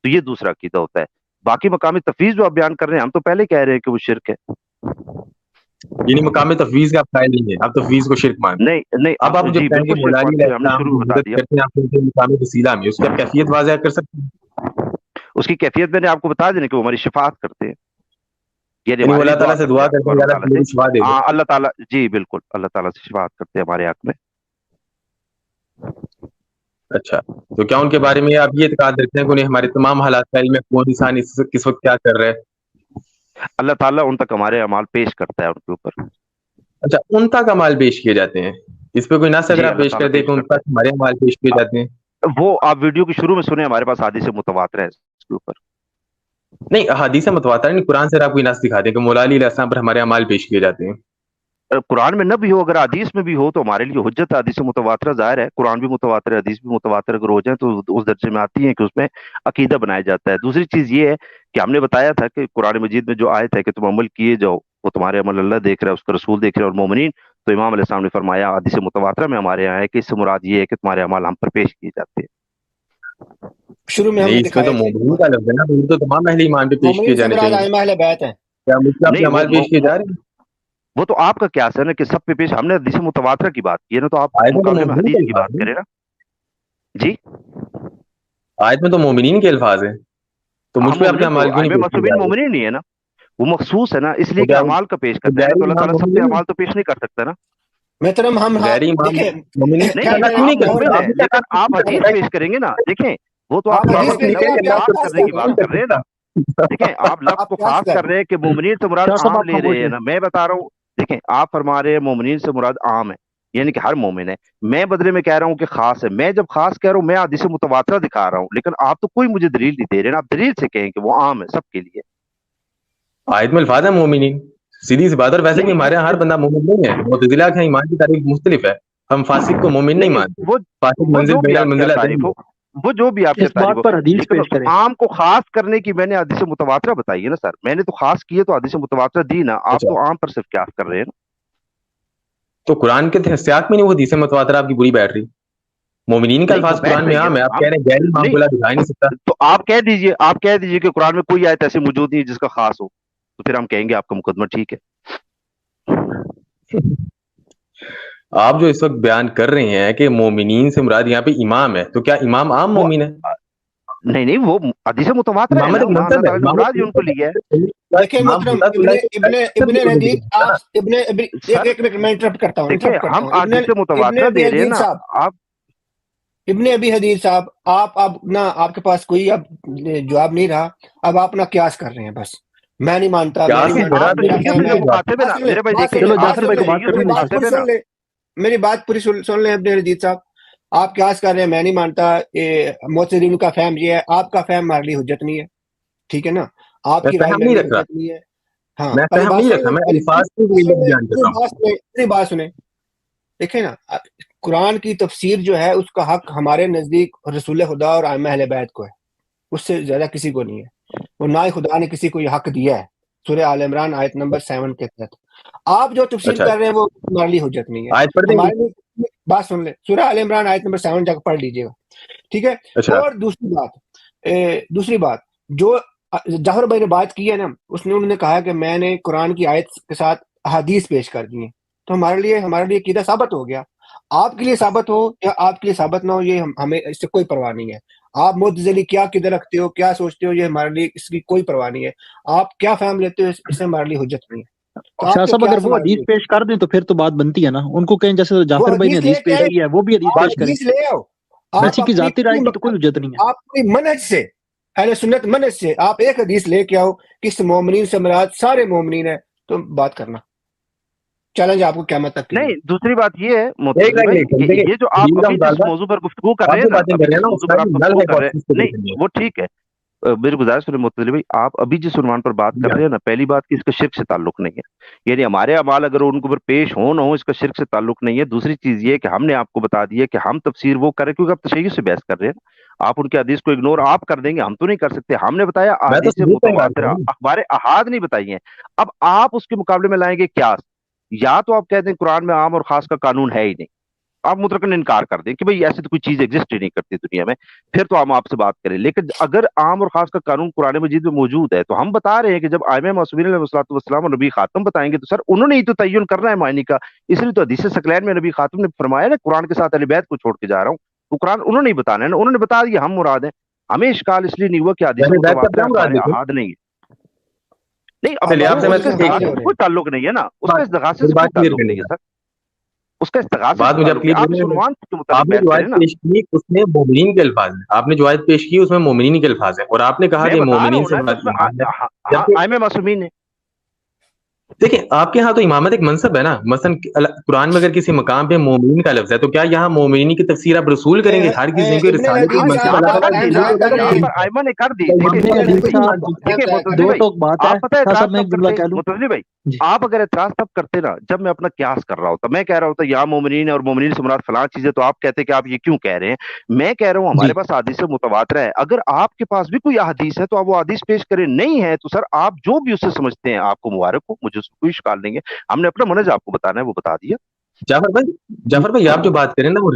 تو یہ دوسرا عقیدہ ہوتا ہے. باقی مقامی تفویض جو آپ بیان کر رہے ہیں ہم تو پہلے کہہ رہے ہیں کہ وہ شرک ہے. یعنی مقام تفویض کا آپ قائل نہیں ہے, آپ تفویض کو شرک مانتے ہیں. نہیں اب آپ جو جی کہیں گے بالکل مولا شرک علی مانتے علیہ ہیں, ہم نے السلام شروع میں بتا مدد دیا. کرتے ہیں آپ ان کے مقام وسیلہ میں, اس کی آپ کیفیت واضح کر سکتے ہیں؟ اس کی کیفیت میں نے آپ کو بتا دی کہ وہ ہماری شفاعت کرتے ہیں, یعنی یعنی وہ ہمارے لیے اللہ دعا تعالیٰ سے کرتے دعا ہیں کرتے ہیں تبارک کہ و اللہ تعالیٰ سے. میری شفاعت دے دے. ہاں اللہ تعالیٰ جی بالکل اللہ تعالیٰ سے شفاعت کرتے ہیں ہمارے حق میں. اچھا, تو کیا ان کے بارے میں آپ یہ اعتقاد رکھتے ہیں کہ انہیں ہمارے تمام حالات کا علم ہے, کون انسان کس وقت کیا کر رہا ہے؟ اللہ تعالیٰ ان تک ہمارے اعمال پیش کرتا ہے ان کے اوپر. اچھا, ان تک اعمال پیش کیے جاتے ہیں, اس پہ کوئی نص اگر جی آپ اللہ پیش تعالیٰ کر دیں پیش کہ ان کرتا تک ہمارے اعمال پیش کیے جاتے ہیں؟ ہے. وہ آپ ویڈیو کے شروع میں سنیں, ہمارے پاس حدیث متواتر ہے اس کے اوپر. نہیں, حدیث متواتر نہیں, قرآن سے آپ کوئی نص دکھا دیں کہ مولا علی علیہ السلام پر ہمارے اعمال پیش کیے جاتے ہیں. قرآن میں نہ بھی ہو, اگر حدیث میں بھی ہو تو ہمارے لیے حجت ہے. حدیث متواترہ ظاہر ہے, قرآن بھی متواتر ہے, حدیث بھی متواتر اگر ہو جائیں تو اس درجے میں آتی ہیں کہ اس میں عقیدہ بنایا جاتا ہے. دوسری چیز یہ ہے کہ ہم نے بتایا تھا کہ قرآن مجید میں جو آیت ہے کہ تم عمل کیے جاؤ, وہ تمہارے عمل اللہ دیکھ رہا ہے, اس کا رسول دیکھ رہا ہے, اور مومنین, تو امام علیہ السلام نے فرمایا حدیث متواترہ میں ہمارے یہاں ہے کہ اس سے مراد یہ ہے کہ تمہارے اعمال ہم پر پیش کیے جاتے ہیں. شروع میں ہم نہیں, نے اس میں تو دکھائے تھے مومنین کا لفظ ہے نا, وہ تو تمام اہل ایمان پہ پیش کیے مومنین سے جانے مراد چاہیے. ائمہ اہل بیت ہیں. کیا مجھ سے آپ کے نہیں اعمال پیش کیے جا رہے ہیں؟ وہ تو آپ کا قیاس ہے نا کہ سب پہ پیش, ہم نے حدیث متواترہ کی بات کی ہے نا, تو آپ آیت میں تو مقابلے میں مومنین کے حدیث کی الفاظ بات ہیں, کریں نا. جی آیت میں تو مومنین کے الفاظ ہیں, تو مجھ پہ آپ کے مومنین تو اعمال کیوں نہیں ائمہ پیش کیے معصومین جا رہے؟ مومنین نہیں ہے نا, وہ مخصوص ہے نا, اس تو لیے کہ کیا اعمال کا پیش کرتے ہیں نا, غیر تو اللہ امام تعالیٰ سب پہ مومن نہیں اعمال تو پیش نہیں کر سکتا نا. محترم ہم ہے؟ غیر امام دیکھیں مومن نہیں اللہ کیوں آپ نہیں کرتے؟ مومن آپ ہیں بھی کیا لیکن کرتے آپ حدیث پیش کریں گے نا. دیکھیں وہ تو آپ آپ آپ حدیث کہتے اپنی ہیں پیش نا, کریں, وہ کہ آپ اللہ کیا خاص قیاس کرنے کر کی رہے بات ہیں؟ کر رہے ہیں نا. دیکھیں آپ لفظ آپ کو قیاس خاص کر کر رہے ہیں کہ مومنین سے مراد شاہ صاحب عام آپ لے رہے ہیں خاموش نا. میں بتا رہا ہوں, دیکھیں آپ فرما رہے ہیں مومنین سے مراد عام ہے, یعنی کہ ہر مومن ہے. میں بدلے میں کہہ رہا ہوں کہ خاص ہے. میں جب خاص کہہ رہا ہوں, میں حدیث متواترہ دکھا رہا ہوں, لیکن آپ تو کوئی مجھے دلیل نہیں دے رہے نا. آپ دلیل سے کہیں کہ وہ عام ہے سب کے لیے. آیت میں الفاظ ہیں مومنین, سیدھی سی بات. اور ویسے بھی ہمارے یہاں ہر بندہ مومن نہیں ہے, معتزلہ کے ایمان کی تعریف مختلف ہے. ہم فاسق کو مومن نہیں مانتے, فاسق وہ منزل جو بھی بین آپ کا المنزلہ تعریف نہیں ہو, ہے. وہ جو بھی آپ کے اس تعریف بات ہو, پر حدیث لیکن پیش کریں. عام کو خاص کرنے کی میں نے حدیث متواترہ بتائی ہے نا سر. میں نے تو خاص کیے تو حدیث متواترہ دی نا, آپ اچھا, تو عام پر صرف قیاس کر رہے ہیں نا. تو قرآن کے سیاق میں نہیں وہ حدیث متواتر آپ کی بری بیٹھ رہی. مومنین کا نہیں وہ الفاظ بیٹھ قرآن میں رہی ہے عام ہے, نا. آپ کہہ رہے ہیں غیر امام نہیں کو اللہ دکھا ہی نہیں سکتا. تو آپ کہہ دیجئے کہ قرآن میں کوئی آیت ایسی موجود نہیں ہے جس کا خاص ہو, تو پھر ہم کہیں گے آپ کا مقدمہ ٹھیک ہے. آپ جو اس وقت بیان کر رہے ہیں کہ مومنین سے مراد یہاں پہ امام ہے, تو کیا امام عام وہ مومن ہے؟ نہیں وہ حدیث متواترہ ہے امامت نا, ایک وہاں اللہ منصب ہے, تعالیٰ نے مراد ہی ان کو لیا ہے. دیکھیں امام محترم ہوتا تو اللہ ابن ردیف, آپ سر ایک منٹ میں انٹرپٹ کرتا دیکھیں ہم ہوں. حدیث ابن متواترہ ابی دے رہے ہیں حدیث نا. صاحب, آپ ابن ابی حدیث صاحب, آپ اب نہ آپ کے پاس کوئی اب جواب نہیں رہا, اب آپ نہ قیاس کر رہے ہیں. بس میں نہیں مانتا, میں نہیں قیاس دیکھیں میرا مانتا, آپ میرا تشیع فہم سے ہے. جو مخاطب ہے نا بات سن لیں, میرے بھائی, بات سن دیکھیں لیں, چلو آپ بات جعفر سن بھائی کو لیں, بات تشیع کرنے سے میری دیں بات مخاطب پوری ہے نا. سن لیں, میری بات پوری سن لیں ابن حدیث صاحب. آپ قیاس کر رہے ہیں, میں نہیں مانتا. معتزلین کا فہم یہ ہے, آپ کا فہم ہمارے لیے حجت نہیں ہے, ٹھیک ہے نا, آپ میں کی رائے فہم میرے نہیں لیے رکھ رہا, حجت نہیں ہے. ہاں میں پہلے فہم بات نہیں سن رکھا, لیں, میں پہلے الفاظ کی علت بیان کر رہا ہوں. پوری بات سنیں. دیکھیں نا, قرآن کی تفسیر جو ہے اس کا حق ہمارے نزدیک رسول خدا اور ائمہ اہل بیت کو ہے, اس سے زیادہ کسی کو نہیں ہے, اور نہ ہی خدا نے کسی کو یہ حق دیا ہے. سورہ آل عمران آیت نمبر 7 کے تحت آپ جو تفسیر اچھا, کر رہے ہیں وہ ہمارے لیے حجت نہیں ہے. آیت پڑھ دیں گے؟ ہمارے لیے بات سن لیں, سورہ آل عمران آیت نمبر 7 جا کے پڑھ لیجیے گا, ٹھیک ہے. اچھا, اور دوسری بات جو ظاہر بھائی نے بات کی ہے نا, انہوں نے کہا کہ میں نے قرآن کی آیت کے ساتھ احادیث پیش کر دی ہیں, تو ہمارے لیے عقیدہ ثابت ہو گیا. آپ کے لیے ثابت ہو یا آپ کے لیے ثابت نہ ہو, یہ ہمیں اس سے کوئی پرواہ نہیں ہے. آپ معتزلی کیا کدھر رکھتے ہو, کیا سوچتے ہو, یہ ہمارے لیے اس کی کوئی پرواہ نہیں ہے. آپ کیا فہم لیتے ہو, اس سے ہمارے لیے حجت نہیں ہے. تو شاہ آپ کے صاحب اگر قیاس وہ ہمارے حدیث لیے, پیش کر دیں تو پھر تو بات بنتی ہے نا. ان کو کہیں جیسے وہ جعفر بھائی نے حدیث لے حدیث کے پیش آئے, کی ہے, وہ بھی حدیث آپ پیش کریں. حدیث لے آؤ. کسی کی ذاتی رائے کی تو کوئی حجت نہیں ہے. آپ اپنی منہج سے, اہل سنت منہج سے آپ ایک حدیث لے کے آؤ کہ اس مومنین سے مراد سارے مومنین ہیں, تو بات کرنا. چیلنج آپ کو قیامت تک کے لیے. نہیں دوسری بات یہ ہے ایک معتزلی بھائی ایک کہ دیکھیں, یہ جو آپ دین کا ابھی جس مطالبہ موضوع پر گفتگو کر رہے آپ ہیں جو نا, باتیں کر ابھی رہے ہیں جس نا, موضوع اس پر کا آپ نل گفتگو ہے کر رہے بہت ہیں, نہیں وہ ٹھیک ہے, میری گزارش سنیں معتزلی بھائی, آپ ابھی جس عنوان پر بات کر رہے ہیں نا, پہلی بات کہ اس کا شرک سے تعلق نہیں ہے, یعنی ہمارے اعمال اگر ان کے اوپر پیش ہو نہ ہو, اس کا شرک سے تعلق نہیں ہے. دوسری چیز یہ کہ ہم نے آپ کو بتا دیا کہ ہم تفسیر وہ کریں, کیونکہ آپ تشیع سے بحث کر رہے ہیں, آپ ان کے حدیث کو اگنور آپ کر دیں گے, ہم تو نہیں کر سکتے. ہم نے بتایا میں تو احادیث ثبوت کا انکار متواترہ, کروں. اخبار احاد نہیں بتائی ہیں. اب آپ اس کے مقابلے میں لائیں گے قیاس, یا تو آپ کہتے ہیں قرآن میں عام اور خاص کا قانون ہے ہی نہیں, آپ مطلقاً انکار کر دیں کہ بھئی ایسی تو کوئی چیز ایگزسٹ ہی نہیں کرتی دنیا میں، پھر تو ہم آپ سے بات کریں. لیکن اگر عام اور خاص کا قانون قرآن مجید میں موجود ہے تو ہم بتا رہے ہیں کہ جب ائمہ معصومین علیہ الصلوۃ والسلام اور نبی خاتم بتائیں گے تو سر انہوں نے ہی تو تعین کرنا ہے معنی کا. اس لیے تو حدیث ثقلین میں نبی خاتم نے فرمایا نا قرآن کے ساتھ اہل بیت کو چھوڑ کے جا رہا ہوں، تو قرآن انہوں نے ہی بتانا ہے نا، انہوں نے بتا دیا، ہم مراد ہیں. ہمیں اشکال اس لیے نہیں ہوا کہ حدیث متواتر احاد نہیں ہے. نہیں اب چلیے آپ سے اس کا استغاثے سے کوئی تعلق نہیں ہے نا، اس کا استغاثے سے کوئی تعلق نہیں ہے سر، اس کا استغاثے سے تعلق نہیں. آپ اس عنوان کے مطابق آپ نے بیان جو کریں آیت نا. پیش کی اس میں مومنین کے الفاظ ہیں، آپ نے جو آیت پیش کی اس میں مومنین کے الفاظ ہیں، اور آپ نے کہا میں کہ بتا رہا مومنین ہوں سے نا کہ مراد اس میں امام ہے. ائمہ معصومین ہے. دیکھیں آپ کے ہاں تو امامت ایک منصب ہے نا، مثلا قرآن میں اگر کسی مقام پہ مومنین کا لفظ ہے تو کیا یہاں مومنین کی تفسیر آپ رسول کریں گے؟ ہر کسی کو ابن رسالت کی الحدیث منصب صاحب اللہ یہاں پر تعالیٰ کر دی نے نا، دے یہاں دیا. پر ائمہ نے کر دی. ابن حدیث صاحب دیکھیں متوجہ دو بھائی، ٹوک بات ہے. آپ پتہ ہے صاحب اعتراض میں کب ایک جملہ کرتے کہہ ہیں لوں متوجہ بھائی، جی. آپ اگر اعتراض تب کرتے نا جب میں اپنا قیاس کر رہا ہوتا، میں کہہ رہا ہوتا یہاں مومنین ہے اور مومنین سے مراد فلاں چیز ہے، تو آپ کہتے کہ آپ یہ کیوں کہہ رہے ہیں. میں کہہ رہا ہوں جی ہمارے پاس حدیث متواتر ہے، اگر آپ کے پاس بھی کوئی حدیث ہے تو آپ وہ حدیث پیش کریں، نہیں ہے تو سر آپ جو بھی اس سے سمجھتے ہیں آپ کو مبارک ہو، مجھے اس میں کوئی اشکال نہیں ہے. ہم نے اپنا منہج آپ کو بتانا ہے وہ بتا دیا. جعفر بھائی آپ جو بات کریں نا وہ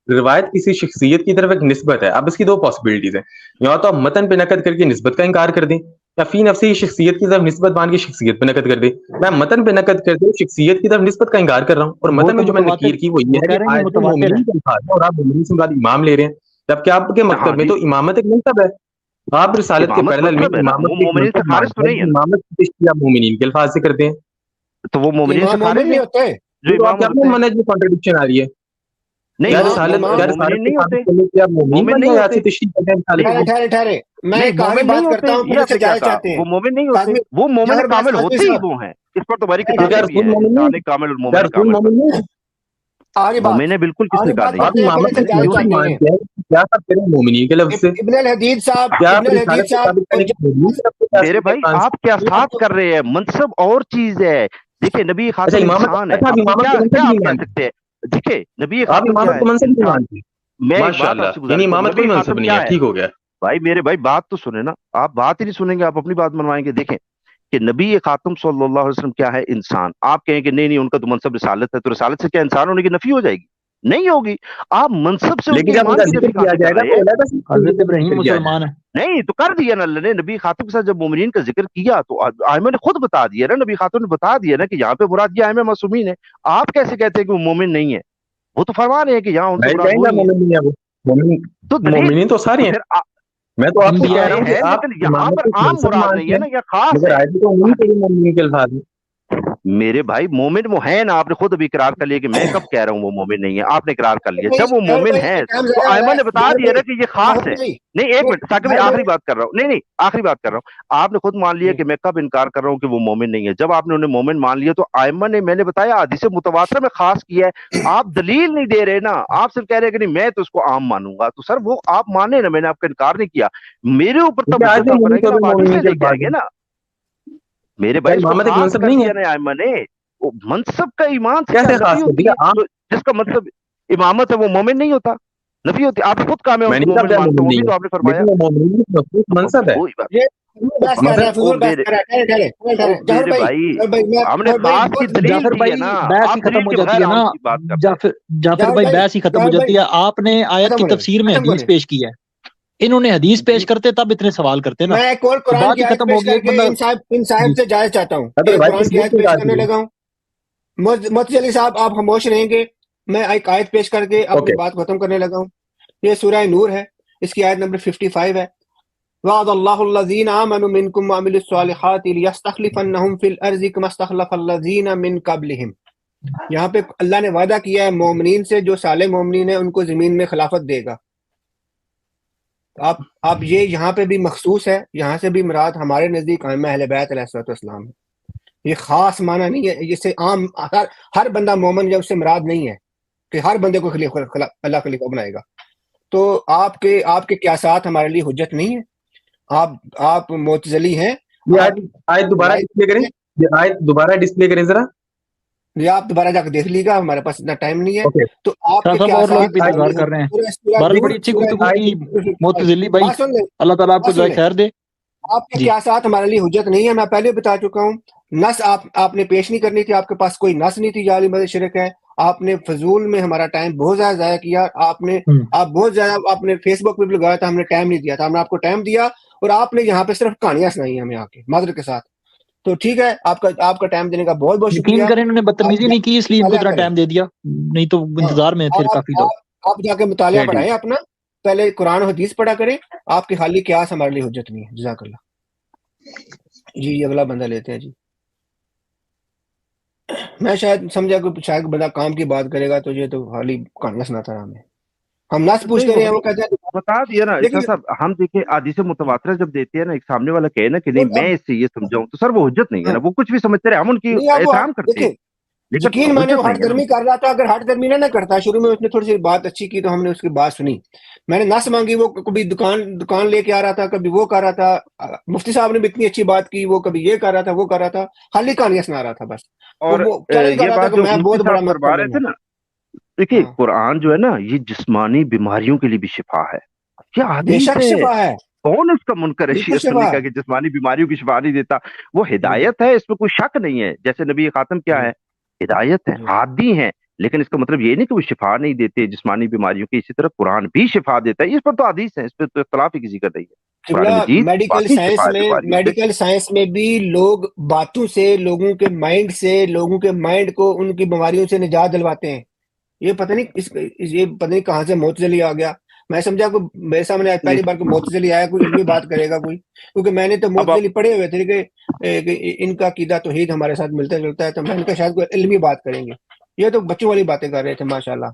روایت کسی شخصیت کی طرف ایک نسبت ہے. اب اس کی دو پاسبلٹیز ہیں، یا تو آپ متن پہ نقد کر کے نسبت کا انکار کر دیں، یا فی نفسی شخصیت کی طرف نسبت مان کے شخصیت پہ نقد کر دیں. میں متن پہ نقد کر دوں، شخصیت کی طرف نسبت کا انکار کر رہا ہوں. اور وہ متن میں تو جو میں نے متواتر، نکیر کی وہ یہ وہ ہے کہہ کہ رہے ہیں یہ آیت میں متواتر مومنین ہے. کے الفاظ ہیں اور آپ مومنین سے مراد امام لے رہے ہیں، جبکہ آپ کے ہاں مکتب میں جی، تو امامت ایک منصب ہے. آپ رسالت کے امامت پیرالل میں منصب ہے نا، امامت وہ ایک مومنین سے منصب خارج تو مانتے نہیں ہے ہیں، نا، امامت کی تشریح آپ مومنین کے الفاظ سے کرتے ہیں. تو وہ مومنین سے امام خارج مومن نہیں ہے ہوتے. جو تو آپ امام کیا ہوتے ہیں. منہج میں کانٹرڈکشن آ رہی ہے؟ نہیں کیا وہ رسالت مومنین کو نہیں ہوتے، ثابت کرنے کے آپ مومنین مومن بن نہیں جائے ہوتے. سے تشریح کرتے ہیں رسالت نہیں کو؟ ٹھہرے میں نہیں ایک آخری مومن بات نہیں کرتا ہوتے، ہوں یہ پھر آپ سے نے کیا جائز کہا، چاہتے ہیں. وہ مومن نہیں ہوتے، کاظمی وہ مومن ظاہر بحث کامل کاظمی ہوتے ہی صاحب وہ ہیں. اس پر تو ہماری تو کیا کتابیں بھی رسول ہیں، مومن نہیں انسان ہے؟ کامل اور کیا مومن رسول کامل پر. مومن نہیں ہے؟ آخری بات مومن ہے بالکل، کس آخری نے کہا بات نہیں ہے. آپ کرتے ہیں پھر امامت سے ایک جائز منصب چاہتے ہیں. مانتے ہیں، کیا آپ کریں مومنین کے لفظ سے؟ ابن الحدیث صاحب کیا ابن آپ الحدیث رسالت کو صاحب ثابت کریں کہ مومنین سے لفظ سے میرے بھائی قرآن سے؟ آپ کیا ساتھ کر رہے ہیں، منصب اور چیز ہے. دیکھیں نبی اچھا خاتم امامت، انسان ہے، اچھا آپ آپ کو امامت کیا کو منصب کیا نہیں آپ کہہ مانتے؟ سکتے ہیں. دیکھیں نبی آپ خاتم کیا امامت ہے کو منصب نہیں انسان. مانتے؟ میں ایک ماشاء بات آپ اللہ، سے یعنی گزارش کروں، امامت کوئی نبی منصب خاتم نہیں کیا ہے، ہے. ٹھیک ہو گیا. بھائی میرے بھائی بات تو سنیں نا، آپ بات ہی نہیں سنیں گے، آپ اپنی بات منوائیں گے. دیکھیں کہ نبی خاتم صلی اللہ علیہ وسلم کیا ہے، انسان. آپ کہیں کہ نہیں ان کا تو منصب رسالت ہے، تو رسالت سے کیا انسان ہونے کی نفی ہو جائے گی؟ نہیں ہوگی. آپ منصب سے ان لیکن کے جب ان ایمان کا کی ذکر نفی کہاں کیا سے کر جائے گا رہے تو ہیں. علیحدہ سے حضرت ابراہیم ذکر کیا جائے مسلمان گا. ہے. نہیں تو کر دیا نا اللہ نے، نبی خاتم کے ساتھ جب مومنین کا ذکر کیا تو ائمہ نے خود بتا دیا نا، نبی خاتم نے بتا دیا نا کہ یہاں پہ مراد یہ ائمہ معصومین ہے. آپ کیسے کہتے ہیں کہ وہ مومن نہیں ہے؟ وہ تو فرما رہے ہیں کہ یہاں ان سے میں مراد کہیں گا وہی ہے. مومن نہیں ہے وہ. مومن تو دلیل مومنین تو سارے ہیں. پھر میں تو آپ وہ کو کہہ انبیاء رہا سارے ہوں کہ ہیں آپ لیکن یہاں امامت پر ایک عام منصب مراد نہیں مانتے ہے ہیں، نا، یہ خاص مگر ہے. آیت تو انہیں کے لیے مومنین کے الفاظ ہیں. میرے بھائی مومن وہ ہیں نا، آپ نے خود ابھی اقرار کر لیا کہ میں کب کہہ رہا ہوں وہ مومن نہیں ہے. آپ نے اقرار کر لیا جب وہ مومن ہے تو ائمہ نے بتا دیا نا کہ یہ خاص ہے. نہیں ایک منٹ تاکہ میں آخری بات کر رہا ہوں، نہیں آخری بات کر رہا ہوں. آپ نے خود مان لیا کہ میں کب انکار کر رہا ہوں کہ وہ مومن نہیں ہے، جب آپ نے انہیں مومن مان لیا تو ائمہ نے، میں نے بتایا حدیث متواتر میں خاص کیا ہے. آپ دلیل نہیں دے رہے نا، آپ صرف کہہ رہے ہیں کہ نہیں میں تو اس کو عام مانوں گا. تو سر وہ آپ مانے نا، میں نے آپ کا انکار نہیں کیا. میرے اوپر تب آیت حجت میں آپ مومن بنائیں گے نا، کو بھی آپ حدیث مومنین کے لے کے آئیں الفاظ گے ہیں. نا. میرے کیا بھائی اس کو امامت ایک خاص منصب کر نہیں ہے؟ دیا نا ائمہ نے. وہ منصب کا ایمان سے کیا کیسے نفی خاص کر ہوتی دیا ہے؟ آپ؟ تو جس کا مطلب امامت ہے وہ مومن نہیں ہوتا، نفی ہوتی. آپ خود کہا میں ان میں کو نہیں کہا مومن کیا مانتا مومن ہوں، وہ نہیں بھی ہے، تو آپ نے فرمایا. لیکن وہ مومنین کی مخصوص منصب ہے. وہی بات. یہ بحث کر رہا ہے، فضول بحث کر رہا ہے. ٹھہرے میرے بھائی ہم نے خاص کی دلیل جعفر دی ہے بھائی نا، بحث ہی آپ ختم دلیل ہو کے جاتی بغیر ہے عام نا. کی بات کرتے ہیں. جعفر بھائی بحث ہی ختم ہو جاتی ہے. آپ نے آیت کی تفسیر میں حدیث پیش کی ہے، انہوں نے حدیث پیش کرتے تب اتنے سوال کرتے نا. میں ایک اور تو قرآن بات کی ہی آیت ختم پیش ہوگی. کر ایک کے بندہ ان صاحب سے جائز چاہتا ہوں. اگر ایک بھائی قرآن کی تصویر آیت کی پیش بات کرنے کی ہے. لگا ہوں. مفتی علی صاحب آپ خاموش رہیں گے، میں ایک آیت پیش کر کے اپنی اوکے بات ختم کرنے لگا ہوں. یہ سورہ نور ہے، اس کی آیت نمبر 55 ہے. وعد اللہ الذین آمنوا منکم وعملوا الصالحات لیستخلفنہم فی الارض کما استخلف الذین من قبلہم. یہاں پہ اللہ نے وعدہ کیا ہے مومنین سے، جو صالح مومنین ہیں ان کو زمین میں خلافت دے گا. آپ یہ یہاں پہ بھی مخصوص ہے، یہاں سے بھی مراد ہمارے نزدیک ائمہ اہل بیت علیہ الصلوۃ والسلام ہے. یہ خاص معنی نہیں ہے، جس سے عام ہر بندہ مومن یا اس سے مراد نہیں ہے کہ ہر بندے کو اللہ خلیفہ بنائے گا. تو آپ کے قیاسات ہمارے لیے حجت نہیں ہے. آپ معتزلی ہیں. یہ آیت دوبارہ ڈسپلے کریں، یہ آیت دوبارہ ڈسپلے کریں ذرا. یہ آپ دوبارہ جا کے دیکھ لیجیے، ہمارے پاس اتنا ٹائم نہیں ہے. اوکے تو آپ کے صاحب اور لوگ بھی انتظار کر رہے ہیں. بہرحال بڑی اچھی گفتگو کی معتزلی بھائی، اللہ تعالیٰ آپ کو جزائے خیر دے. آپ کے قیاسات ہمارے لیے حجت نہیں ہے. میں پہلے بتا چکا ہوں نس آپ نے پیش نہیں کرنی تھی، آپ کے پاس کوئی نس نہیں تھی یا علی مدد شرک ہے، آپ نے فضول میں ہمارا ٹائم بہت زیادہ ضائع کیا، آپ بہت زیادہ آپ نے فیس بک پہ بھی لگایا تھا، ہم نے ٹائم نہیں دیا تھا، ہم نے آپ کو ٹائم دیا اور آپ نے یہاں پہ صرف کہانیاں سنائی ہمیں آ کے معذرت کے ساتھ. تو ٹھیک ہے، آپ کا ٹائم دینے کا بہت بہت شکریہ. یقین کریں انہوں نے بدتمیزی نہیں کی اس لیے ان کو اتنا ٹائم دے دیا، نہیں تو انتظار میں تھے کافی لوگ. آپ جا کے مطالعہ پڑھائیں اپنا، پہلے قرآن و حدیث پڑھا کریں، آپ کی خالی قیاس ہمارے لیے حجت نہیں ہے. جزاک اللہ. جی اگلا بندہ لیتے ہیں. جی میں شاید سمجھا کہ شاید بندہ کام کی بات کرے گا تو یہ تو خالی کہانیاں سناتا رہا ہمیں. ہم نس پوچھتے رہے ہیں، وہ کہتے ہیں بتا دیا نا عیسیٰ صاحب. ہم دیکھیں حدیث متواترہ جب دیتے ہیں نا، ایک سامنے والا کہے نا کہ نہیں میں اس سے یہ سمجھاؤں، تو سر وہ حجت نہیں ہے نا، وہ کچھ بھی سمجھتے رہے، ہم ان کی احترام کرتے ہیں. یقین مانے وہ ہٹ درمی کر رہا تھا، اگر ہٹ درمی نہ کرتا، شروع میں اس نے تھوڑی سی بات اچھی کی تو ہم نے اس کی بات سنی. میں نے نس مانگی، وہ کبھی دکان لے کے آ رہا تھا، کبھی وہ کر رہا تھا. مفتی صاحب نے بھی اتنی اچھی بات کی، وہ کبھی یہ کر رہا تھا، وہ کر رہا تھا، خالی کہانیاں سنا رہا تھا بس. اور یہ بات جو مفتی صاحب فرما رہے تھے نا، دیکھیے قرآن جو ہے نا یہ جسمانی بیماریوں کے لیے بھی شفا ہے. یہ حدیث ہے. کون اس کا منکر ہے سنی کا کہ جسمانی بیماریوں کی شفا نہیں دیتا؟ وہ ہدایت ہے، اس میں کوئی شک نہیں ہے. جیسے نبی خاتم کیا ہے؟ ہدایت ہے، ہادی ہیں، لیکن اس کا مطلب یہ نہیں کہ وہ شفا نہیں دیتے جسمانی بیماریوں کی. اسی طرح قرآن بھی شفا دیتا ہے. اس پر تو حدیث ہے، اس پہ تو اختلاف ہی کسی کا نہیں ہے. میڈیکل سائنس میں بھی لوگ باتوں سے، لوگوں کے مائنڈ سے، لوگوں کے مائنڈ کو ان کی بیماریوں سے نجات دلواتے ہیں. یہ پتہ نہیں کہاں سے معتزلی آ گیا. میں سمجھا کہ میرے سامنے آج پہلی بار کوئی معتزلی آیا، کوئی علمی بات کرے گا کوئی، کیونکہ میں نے تو معتزلی پڑھے ہوئے تھے کہ ان کا عقیدہ توحید ہمارے ساتھ ملتا جلتا ہے، تو میں ان کا شاید کوئی علمی بات کریں گے. یہ تو بچوں والی باتیں کر رہے تھے ماشاءاللہ.